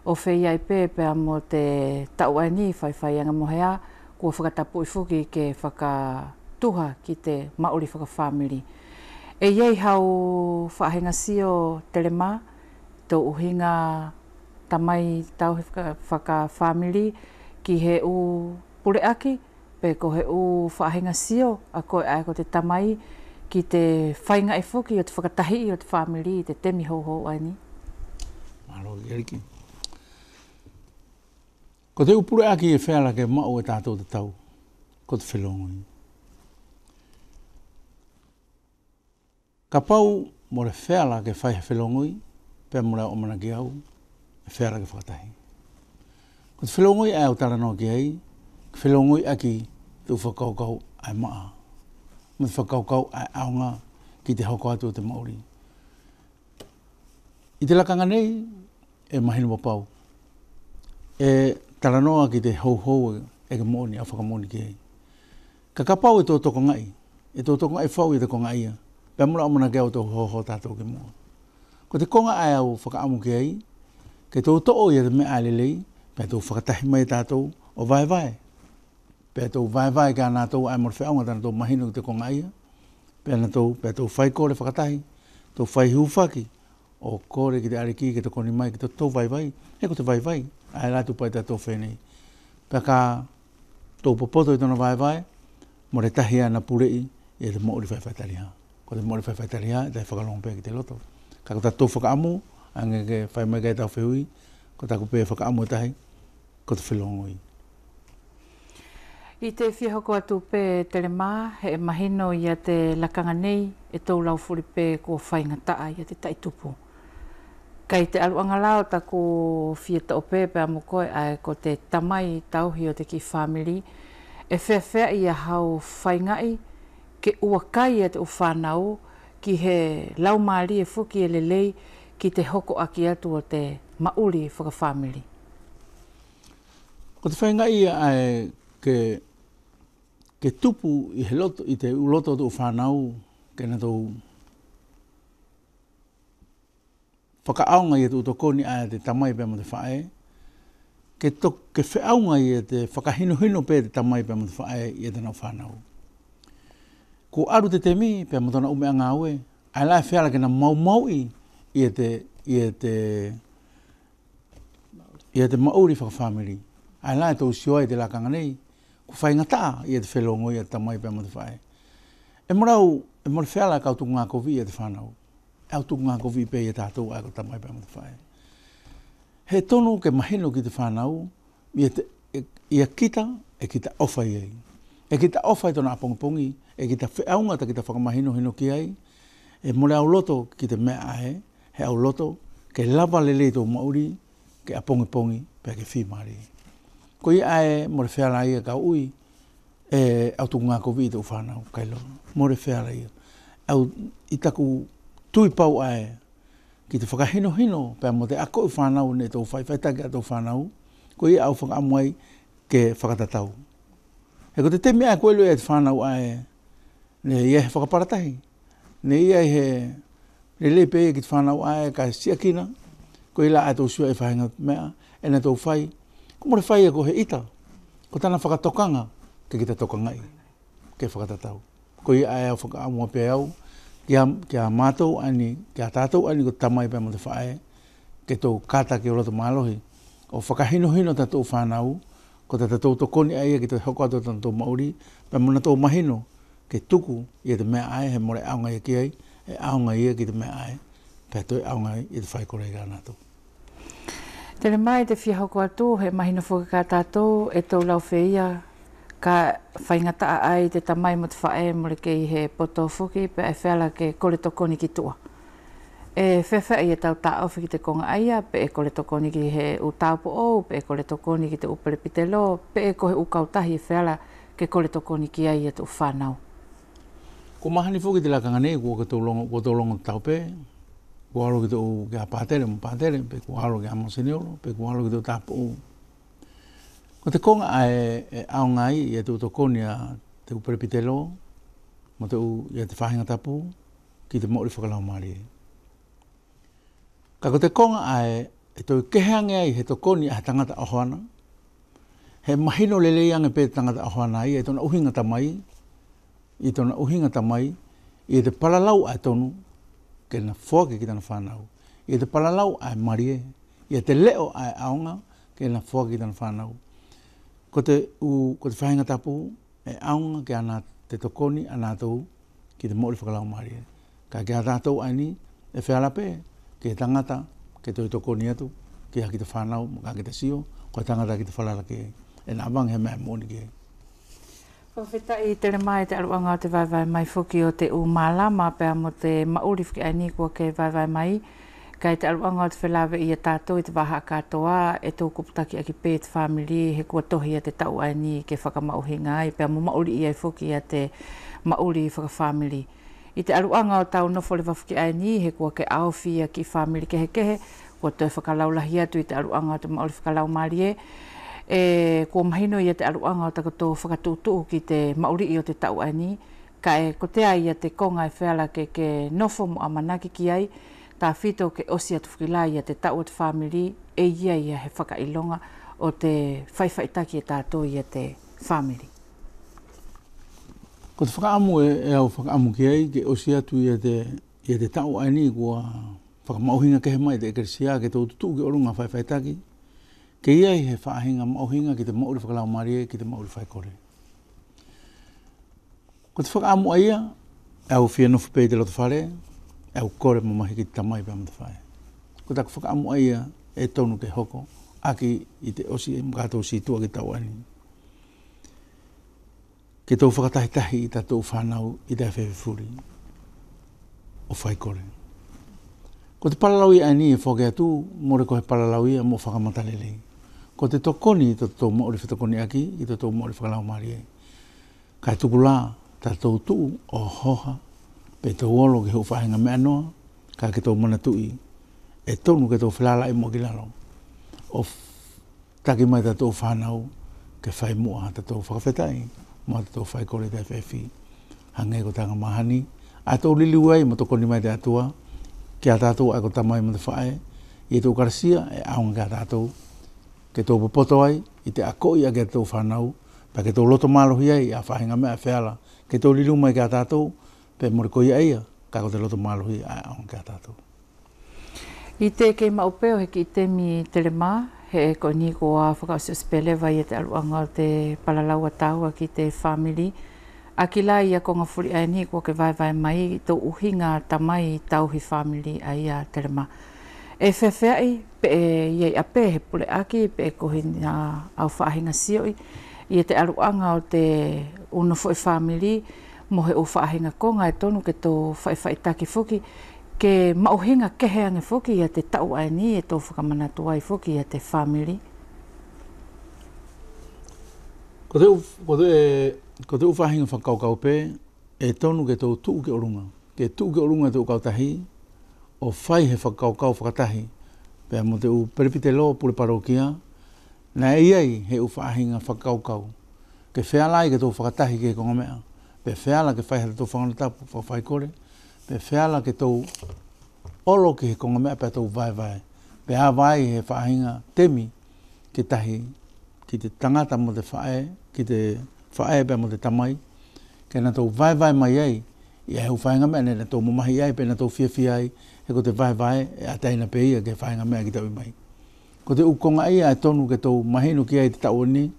[SPEAKER 1] o whei ai pē pēr mo te tau ai ni whaiwhaianga mohea, kua whakatapu i whoki ke whakatuha ki te mauri whakawhamiri. E iei hau whaahinga sio telema, tō uhinga tamai tau whaka family ki he u pureaki, pe ko he u whaahinga sio a koe ai ko te tamai ki te whainga e whuki o te whakatahi o te family i te temi houhou ai ni.
[SPEAKER 4] Maro, eriki. Ko te u pureaki e wheala ke mau e tātou te tau, ko te whelongoi. Ka pau mo re wheala ke whai he whelongoi, pe mo re omana ki au, wheara ke whakatahi. Ko te whelongoi ai au taranoa ki ai, ke whelongoi aki tū whakaukau ai maa. Me te whakaukau ai aunga ki te hoko atu o te mauri. I te lakanga nei, e mahinu wapau. E taranoa ki te hou e ke moni, a whakamoni ki ai. Ka kapau e tō toko ngai, e tō toko ngai whau i te konga ia, pe mura omana ki au tō hoho tātou ke mua. Ko te konga ai au whakaamu ki ai, ke tō to'o ia te mea alelei, pe tō whakatahi mai tātou o vai. Pe tō vai ka nātou ai mor whiaunga tāna tō mahinu ki te konga ia, pe tō whai kore whakatahi, tō whai huwhaki, o kore ki te ariki, ki te koni mai, ki tō vai, e ko te vai, ai rātu pai tā tō whenei. Pe ka tō popoto i tōna vai, mo re tahi ana purei, e te moori whaiwhaitariha. Ko te moori whaiwhaitariha, e te whakalonga pē ki te loto. Ka ko tā tō whakaamu, ange ke whai mai kai tau whihui, ko tā ko pē whakaamu tahi, ko te whelongoi.
[SPEAKER 1] I te whihoko atu pe Telemā, he mahino ia te lakanga nei, e tau lau furi pe ko whaingataa ia te taitupu. Kai te aluanga lao ta ko whieta o pe pe amukoe ai ko te tamai tauhi o te ki family, e whewhea ia hau whaingai ke uakai e te uwhanau ki he lau maari e fuki e lelei ki te hoko aki atu o te mauri whaka family.
[SPEAKER 4] Ko te whaingai ai ke tupu i he loto, i te uloto o whanau ke na tau whakaaunga i te utokoni ai te tamai pe mo te whae, ke whiaunga i te whakahino pe te tamai pe mo te whae i te nau whanau. Ko aru te temi pe mo tona umea ngā ue, ai lai whiala ke na mau i te mauri whakafamily. Ai lai tau sioa i te lakanga nei, ku whaingataa i te whelongo i te tamai pe mo te whae. E morau, e mora whiala kau tuku ngā kovi i te whanau. Au tuku ngā kovi pe i tātou ai ko tamai pe mo te whae. He tonu ke mahino ki te whanau, i a kita, e kita ofa i ei. E kita ofa i tona apongipongi, e kita whiaunga ta kita whakamahino hino ki ai, e mora au loto ki te mea ahe, he au loto, ke lava lele tō mauri, ke apongipongi, pe ke whimari. Ko i ae, mora whiala ia ka ui, au tuku ngā kovi i tō whanau, kai lono. Mora whiala ia. Au i taku tui pau ae, ki te whakahino, pe mo te ako i whanau ne tō whaitake a tō whanau, ko i au whakamuai ke whakatatau. He ko te temi a koe lua e te whanau ae, ne ia he whakaparatahi, ne ia he lepe ki te whanau ae ka siakina, ko i la a tō sua e whahinga mea, e na tō whai, ko mora whai e ko he ita, ko tana whakatokanga, ke kita tokangai, ke whakatatau. Ko i ae au whakamua pe au, kia mātou ani, kia tātou ani ko tamai pe mo te whae, ke tō kata ki o roto mālohi, o whakahino ta tō whanau, ko te tō tokoni aia ki te hoko ato tō mauri, pe mona tō mahino, ke tuku i te mea ai, he more aunga i ki ai, he aunga i ki te mea ai, pe toi aunga i te whai kore i gana tō.
[SPEAKER 1] Tele mai te whia hoko atu, he mahino whaka tātou, e tō lau whia, ka whaingata ai te tamai mo te whae mo le kei he poto whuki pe e whiala ke kore tokoni ki tua. E whewha i e tau tāofi ki te konga aia, pe e kore tokoni ki he u tāupo o, pe e kore tokoni ki te upere pitelo, pe e kohe ukautahi e whiala ke kore tokoni ki ai e te whanau.
[SPEAKER 4] Ko mahani whuki te lakanga nei, kua tō longo taupe, kua aro ki tō kia pātere mo pātere, pe kua aro ki amo senioro, pe kua aro ki tō tāpo o. Ko te konga e aongai i e tū tokoni a te upere pitelo, mo te u i te whahinga tapu, ki te mori whakalau maari. Ka ko te konga e tō keheangea i he tokoni a he tangata ahoana, he mahino leleianga pe tangata ahoana i e tōna uhinga tamai, i tōna uhinga tamai, i te paralau a tonu, ke na whoake ki tana whanau. I te paralau a marie, i te leo a aonga, ke na whoake ki tana whanau. Ko te whahinga tapu, e aunga ke ana te tokoni ana tau ki te mori whakalau maari. Ka ke a tātou aini, e whialape, ke tangata, ke toi tokoni atu, ke haki te whanau, ka ke te sio, ko tangata ki te whalara ke e na abang he mea moni ke.
[SPEAKER 1] Whawhita i tere mai te aruanga o te vai mai whuki o te umalama, pēr mo te mauri whuki aini kua ke vai mai, kai te aruanga o te whelawe i a tātou i te waha katoa, e tō kuputaki aki pē te whamiri, he kua tohi a te tau aini ke whakamauhinga ai, pēr mo mauri i ai whuki a te mauri i whakawhamiri. I te aruanga o tau nofo le wawhuki aini, he kua ke aofi a ki whamiri kehe, kua toi whakalaulahi atu i te aruanga o te mauri whakalau marie, kua mahino i a te aruanga o takoto whakatūtū ki te mauri i o te tau aini, ka e kotea i a te konga e whiala ke nofo mo amanaki ki ai, tā whito ke osi atu whakilai a te tau o te whamiri, e ia ia he whakailonga o te whaiwhaitaki e tātou i a te whamiri.
[SPEAKER 4] Ko te whakaamu e au whakaamu ki ai, ke osi atu i a te tau aini kua whakamauhinga ke he mai te ekeresia, ke tō tutu ki orunga whaiwhaitaki, ke ia he whaahinga mauhinga ki te mauri whakalau marie, ki te mauri whaikore. Ko te whakaamu aia, e au whianofu pei te loto whare, e au kore mo mahi ki te tamai pēr mo te whae. Ko taku whakaamu aia e tonu ke hoko, aki i te osi e mkato si tua ki tau ani. ke tau whakatahitahi i tātou whanau i tā whewhuri o whaikore. Ko te palalaui ani e whoke atu, more ko he palalaui a mo whakamatalelei. Ko te tokoni, to tō maori whetokoni aki, i to tō maori whakalau maari e. Kai tuku la, tātou tuu o hoha, pe tō olo ke hau whahenga mea noa, ka ke tō manatui, e tonu ke tō whelala i mo ki lalo. O taki mai tātou whanau, ke whai mua tātou whakawhetai, mua tātou whai kore te whewhi, hange ko tanga mahani, a tō liliu ai mo tokoni mai te atua, kia tātou ai ko tamai mo te whae, i tō karasia e aunga kia tātou, ke tō popoto ai, i te akoi a kia tō whanau, pa ke tō loto malohi ai, a whahenga mea whiala, ke tō liliu mai kia tātou, pe morikoi aia, ka ko te loto malohi a aunga kia tātou.
[SPEAKER 1] I te kei maupeo he ki te mi telema, he ko ni ko a whakaosespele vai e te aluanga o te palalaua taua ki te family, a ki la ia ko ngā furi ai ni ko ke vai mai tō uhinga tamai tauhi family ai a telema. E whewheai pe e iei ape he pule aki pe e kohi nga au whaahinga sioi i te aluanga o te uno fo family mo he o whaahinga konga e tonu ke tō whaitaki fuki ke mauhinga keheange fuki i te tau ai ni e tō whakamanatu ai fuki i te family.
[SPEAKER 4] Ko te uwhahinga whakaukau pē, e tonu ke tō tuu ke orunga. Ke tuu ke orunga tō kautahi, o whai he whakaukau whakatahi, pēr mo te u peripite lo pule parokia, na e iei he uwhahinga whakaukau. Ke whialai ke tō whakatahi ke konga mea, pe whiala ke whai hata tō whanganatapu whawhai kore, pe whiala ke tō olo ke he konga mea pe tō vai. Pe a vai he whahinga temi ke tahi, ki te tangata mo te whae, ki te whae pe mo te tamai, ke na tō vai mai ai, i heu whainga mea ne tō mamahi ai, pe na tō whiawhia ai, he ko te vai, e ataina pe ia ke whainga mea ki tau i mai. Ko te ukonga ia e tonu ke tō mahinu ki ai te tau ni,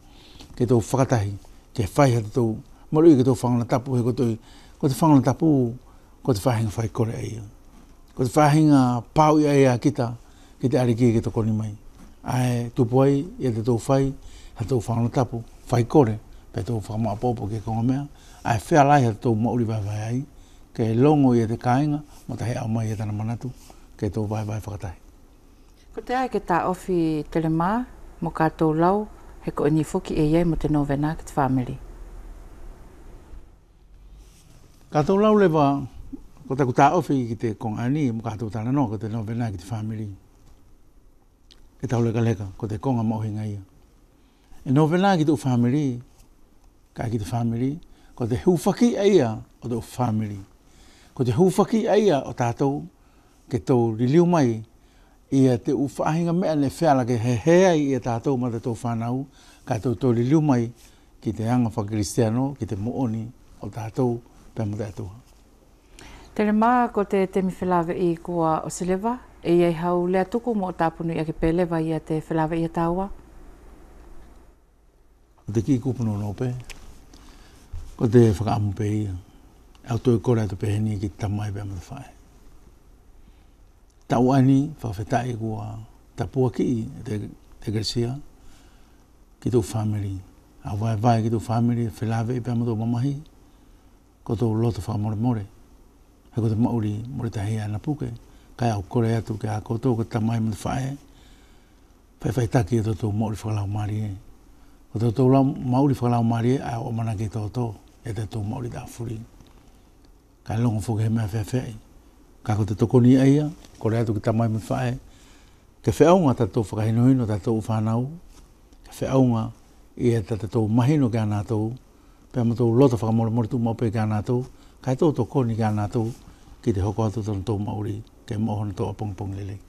[SPEAKER 4] ke tō whakatahi, ke whai hata tō, marui ke tō whanganatapu, he ko te whanganatapu, ko te whahinga whai kore ai. Ko te whahinga pau ia ia kita, ki te ariki ke tō koni mai. Ai tupu ai, ia te tō whai, hata tō whanganatapu, whai kore, pe tō whakamapopo ke konga mea, ai whialai hata tō mauri vai ai, ke longo i te kāinga, mo te he au mai i tana manatu, ke tō vai whakatahi.
[SPEAKER 1] Ko te ai ke tā ofi telema, mo kātou lau, he ko ni fuki e iei mo te novena ki te family.
[SPEAKER 4] Kātou lau lewa, ko te tā ofi ki te kongani, mo kātou tāna no, ko te novena ki te family. Ke tau leka, ko te konga mauhinga ia. E novena ki te family, ka ki te family, ko te huwhaki aia o te family. Ko te huwhaki aia o tātou, ke tō riliu mai, ia te uwhahinga mea ne whiala ke he hea i a tātou ma te tō whanau, ka tō riliu mai ki te anga whakristiano, ki te mooni o tātou pe mo te atua.
[SPEAKER 1] Tere mā ko te temi whilawe i kua o Sileva, e iei hau lea tuku mo o tāpunu i a ke pelewa i a te whilawe i a tāua?
[SPEAKER 4] Ko te ki kupunu no pe, ko te whakaamu pe ia, au toi kore atu peheni ki tamai pe mo te whae. Tau ani, whawhetai kua tapua ki te Grecia, ki tō family. A vai ki tō family, whilawe i pe mo tō mamahi, ko tō loto whakamore. He ko te mauri, more tahi ana puke, kai au kore atu ke a koto, ko tamai mo te whae, whaiwhaitaki e tō mauri whakalau maari e. Ko tō mauri whakalau maari e, a o mana ki tō, e te tō mauri tā furi. Kai longo whuke he mea whewhei. Ka ko te tokoni aia, kore atu ki tamai mo te whae, ke whiaunga tatou whakahinohino tatou whanau, ke whiaunga i e tatou mahino ki ana tau, pia mo tō loto whakamore tu maupe ki ana tau, kai tō tokoni ki ana tau, ki te hoko atu tō mauri, ke mohona tō apongpong lele.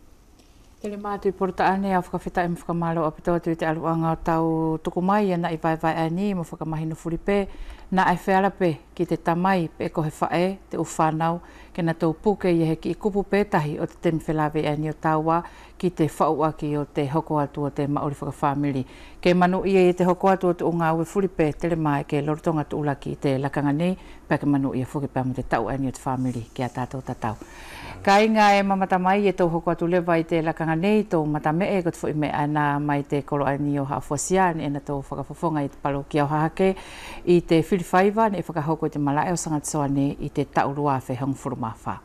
[SPEAKER 1] Tele mātu i porta ane a whakawhita i mwhakamalo a pitoa tui te aluanga o tau tuku mai ana i vai ani mo whakamahino furipe, na ai wheala pe ki te tamai pe ko he whae, te uwhanau, ke na tau puke i he ki i kupu pētahi o te temi whilawe ani o taua, ki te whauaki o te hoko atu o te Maori whakawhamiri. Ke manu ia i te hoko atu o te unga ue furipe tele mai ke lorotonga tu ulaki i te lakanga nei, pa ke manu ia whuki pa mo te tau ani o te whamiri ki a tātou tatau. Ka inga e mamata mai e tau hoko atu lewa i te lakanga nei, tau mata me e kot fui me ana mai te kolo ani o hawhosiani e na tau whakafofonga i te palo ki au hahake i te whiriwhaiva ne e whakahoko i te malae o sangatsoane i te taurua whe hong furumawha.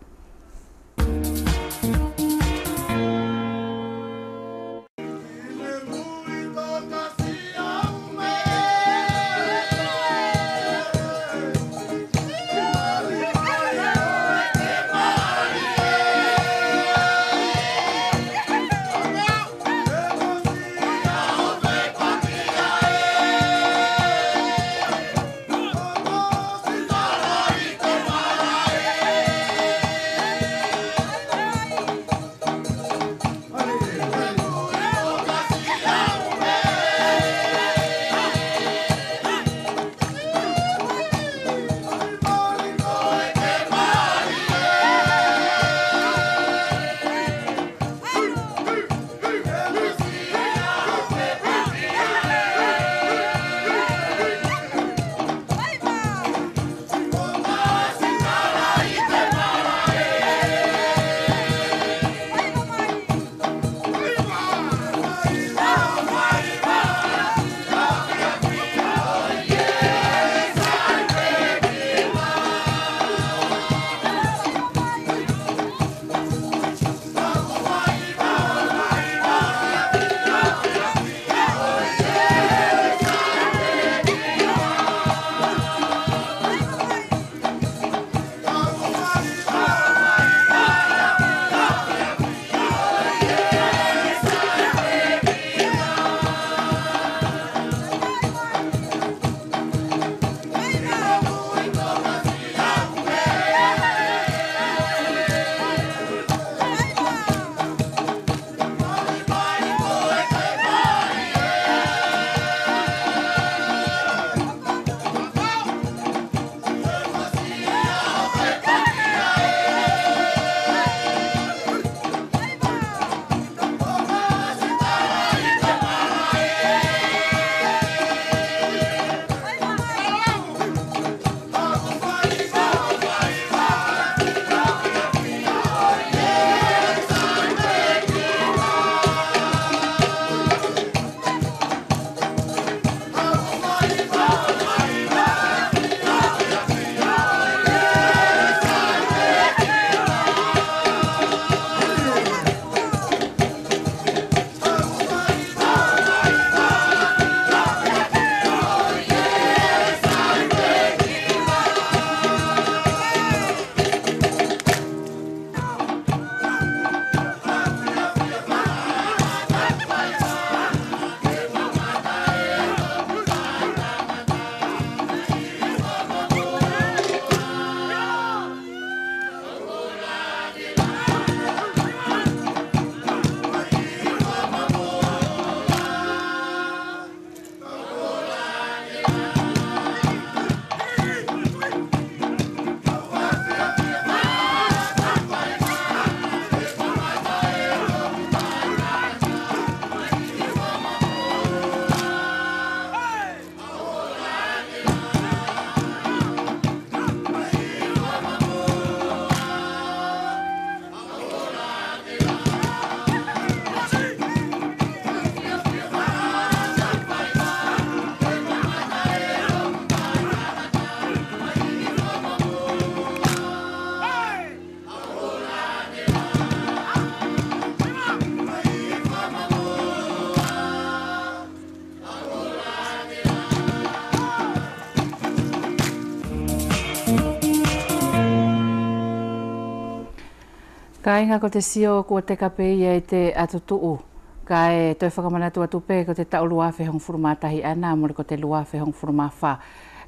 [SPEAKER 1] Ka inga ko te sio ko te kape ia i te atutuu. Ka e toi whakamanatu atu pē ko te tauluafe hong furumatahi ana mori ko te luafe hong furumawha.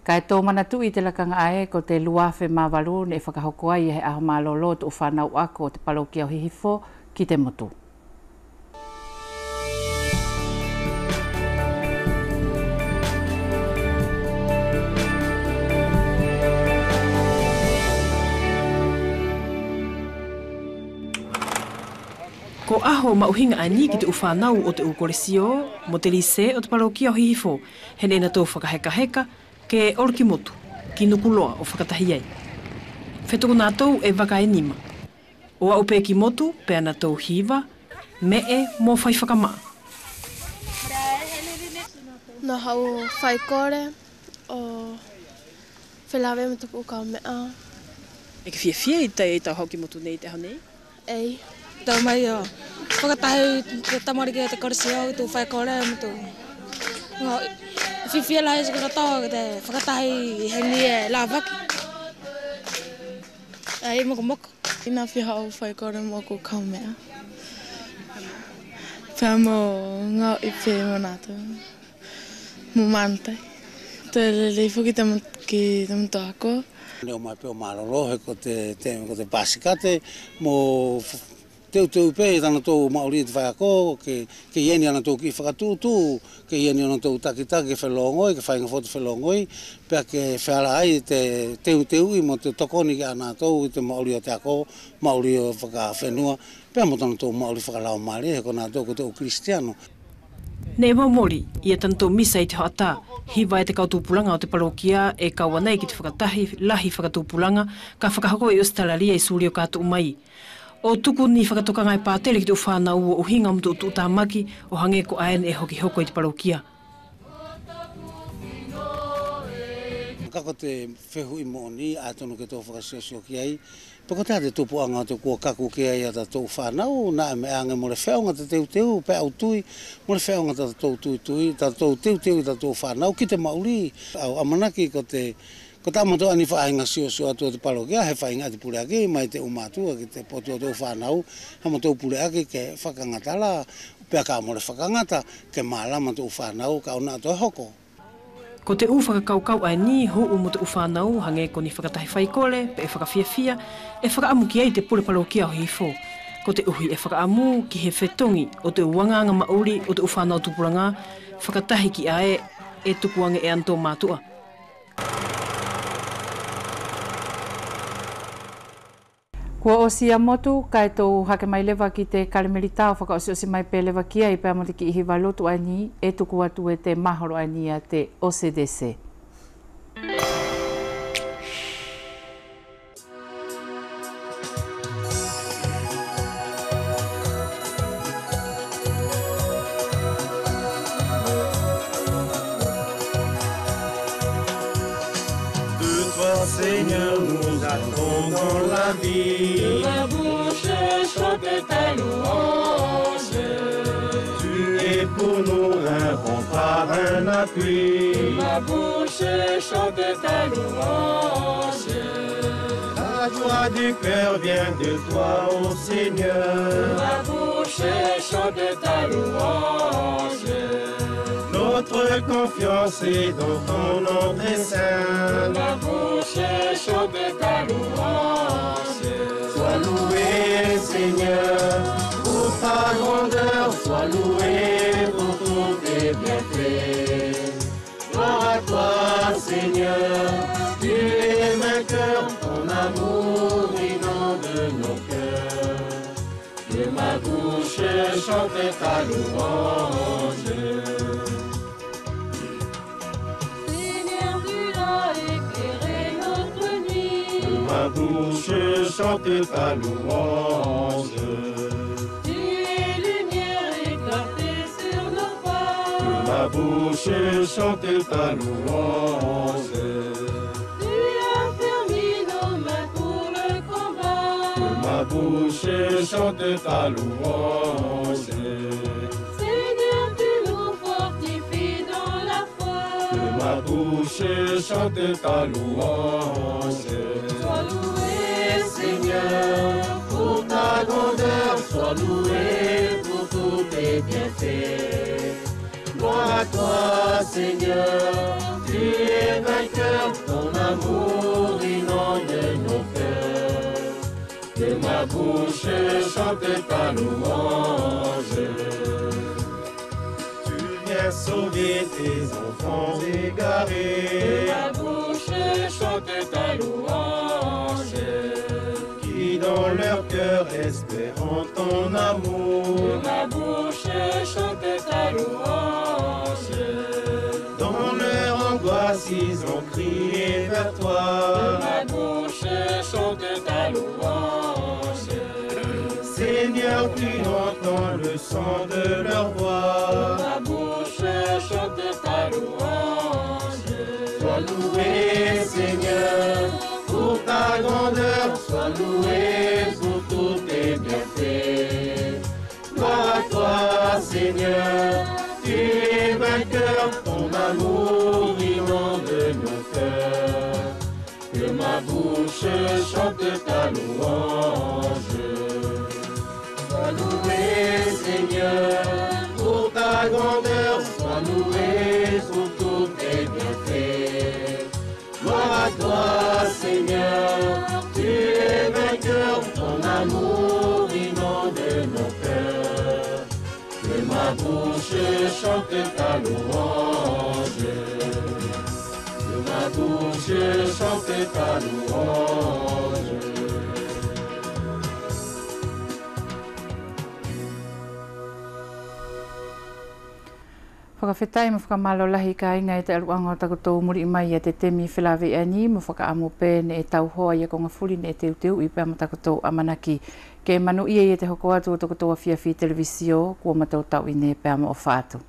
[SPEAKER 1] Ka e tō manatu i te lakanga ae ko te luafe mawalu ne whakahokoa i he aho malolo tu whanau ako te paloki au hihifo ki te motu.
[SPEAKER 5] Ko O aho mauhinga ani ki te uwhanau o te ukoresio, mo te lise o te parokia o hihifo, hene na tō whakaheka heka ke orki motu, ki nukuloa o whakatahi ai. Whetoko nātou e waka e nima. O au pē ki motu, pēr nātou hiva, me e mō whai whakamaa.
[SPEAKER 6] Nā hau whai kore, o whelawe me tupu kau mea.
[SPEAKER 5] E ke fia i tau hau ki motu nei te hau nei?
[SPEAKER 6] Ei. Tau mai o whakatahi te tamari ki te koresio, tu whai kore me tu. Whiwhia lai se kura tau te whakatahi hengi e la waki. Ei moko moko. Ina whiha o whai kore mo ko kau mea. Pea mo ngau i pē mo nātu. Mo mantai. Te lelei whuki ki te mutu ako.
[SPEAKER 4] Leo mai peo malolo he ko te pasikate mo teu pe tana tō maori te whaiako ke ieni ana tō ki whakatūtū, ke ieni ana tō takitaki ke whelongoi, ke whainga whotu whelongoi, pea ke whaara ai te teu i mo te tokoni ki ana tō i te maori o te ako, maori o whakawhenua, pea mo tana tō maori whakalao maari he ko nā tō ko tō kristiano.
[SPEAKER 5] Nei maumori, ia tana tō misa i te hoata, hiwa e te kautūpulanga o te parokia e kaua nei ki te whakatahi lahi whakatūpulanga, ka whakahoko e Australia i suri o kātu umai. O tuku ni whakatokanga e pātere ki te whanau o uhinga mtu utu utamaki o hange ko aen e hoki hoko i te parokia.
[SPEAKER 4] Kako te whehu i moni a tonu ke tō whakasiosio ki ai, pako tā te tupuanga te kua kaku ki ai a tō whanau, nā me ange mo le wheonga te teu, pe au tui, mo le wheonga ta tō tui, ta tō teu i ta tō whanau, ki te mauri, au amanaki ko tā mato ani whainga sio atu te parokia, he whainga te pureaki, mai te umatua ki te potu o tō whanau, ha mato pureaki ke whakangatala, pea ka mo le whakangata, ke mālama tō whanau, ka ona atoe hoko.
[SPEAKER 5] Ko te whakakaukau ai ni hou mo te whanau hange ko ni whakatahi whaikole, pe e whakawhiawhia, e whakaamu ki ai te pule parokia o hifo. Ko te uhi e whakaamu ki he whetongi o te uanganga mauri o te whanau tupuranga, whakatahi ki ae e tukuange e anto mātua.
[SPEAKER 1] Kua o sia motu, kai tō hake mai lewa ki te karimerita o whakaosi mai pē lewa kia i pēr mo te ki ihi walotu ai ni, e tuku atu e te mahoro ai ni a te OCDC.
[SPEAKER 7] Seigneur, nous attendons la vie.
[SPEAKER 8] Ma bouche chante ta louange.
[SPEAKER 7] Tu es pour nous un bon parrain, un appui.
[SPEAKER 8] Ma bouche chante ta louange.
[SPEAKER 7] La joie du cœur vient de toi, ô Seigneur.
[SPEAKER 8] Ma bouche chante ta louange.
[SPEAKER 7] Notre confiance est dans ton nom très saint.
[SPEAKER 8] Ma bouche chante ta louange.
[SPEAKER 7] Sois loué, Seigneur, pour ta grandeur. Sois loué pour tous tes bienfaits. Gloire à toi, Seigneur, tu es vainqueur. Ton amour inonde nos cœurs. Que ma bouche chante ta louange. Ma bouche chante ta louange.
[SPEAKER 8] Tu es lumière éclatée sur nos pas.
[SPEAKER 7] Que ma bouche chante ta louange.
[SPEAKER 8] Tu as fermé nos mains pour le combat.
[SPEAKER 7] Que ma bouche chante ta louange.
[SPEAKER 8] Seigneur, tu nous fortifies dans la foi.
[SPEAKER 7] Que ma bouche chante ta louange.
[SPEAKER 8] Sois loué,
[SPEAKER 7] Seigneur, pour ta grandeur, sois loué pour tous tes bienfaits. Gloire à toi, Seigneur, tu es vainqueur, ton amour inonde nos cœurs. Que ma bouche chante ta louange. Tu viens sauver tes enfants égarés.
[SPEAKER 8] Que ma bouche chante ta louange.
[SPEAKER 7] Qui dans leur cœur espèrent en ton amour. vers toi.
[SPEAKER 8] Ma bouche chante ta louange.
[SPEAKER 7] Seigneur, tu entends le son de leur voix.
[SPEAKER 8] Ma bouche chante ta louange.
[SPEAKER 7] Sois loué, Seigneur, pour ta grandeur. Sois loué pour tous tes bienfaits. Gloire à toi, Seigneur, tu es vainqueur. Ton amour inonde nos cœurs. Que ma bouche chante ta louange. Sois loué, Seigneur, pour ta grandeur. Sois loué pour tous tes bienfaits. Gloire à toi, Seigneur, tu es vainqueur. Ton amour inonde nos cœurs. Que ma bouche chante ta louange. Que ma bouche chante ta louange.
[SPEAKER 1] Whakawhetai mo whakamalo ka inga e te aluanga o takotou muri mai e te temi whilawe ani mo whakaamo pēne e tau hoa i a konga fuli ne e teu teu i pēr mo takotou amanaki. Ke manu ia i te hoko atu o takotou a whiawhi televisio kua matau tau i ne pēr mo o whātu.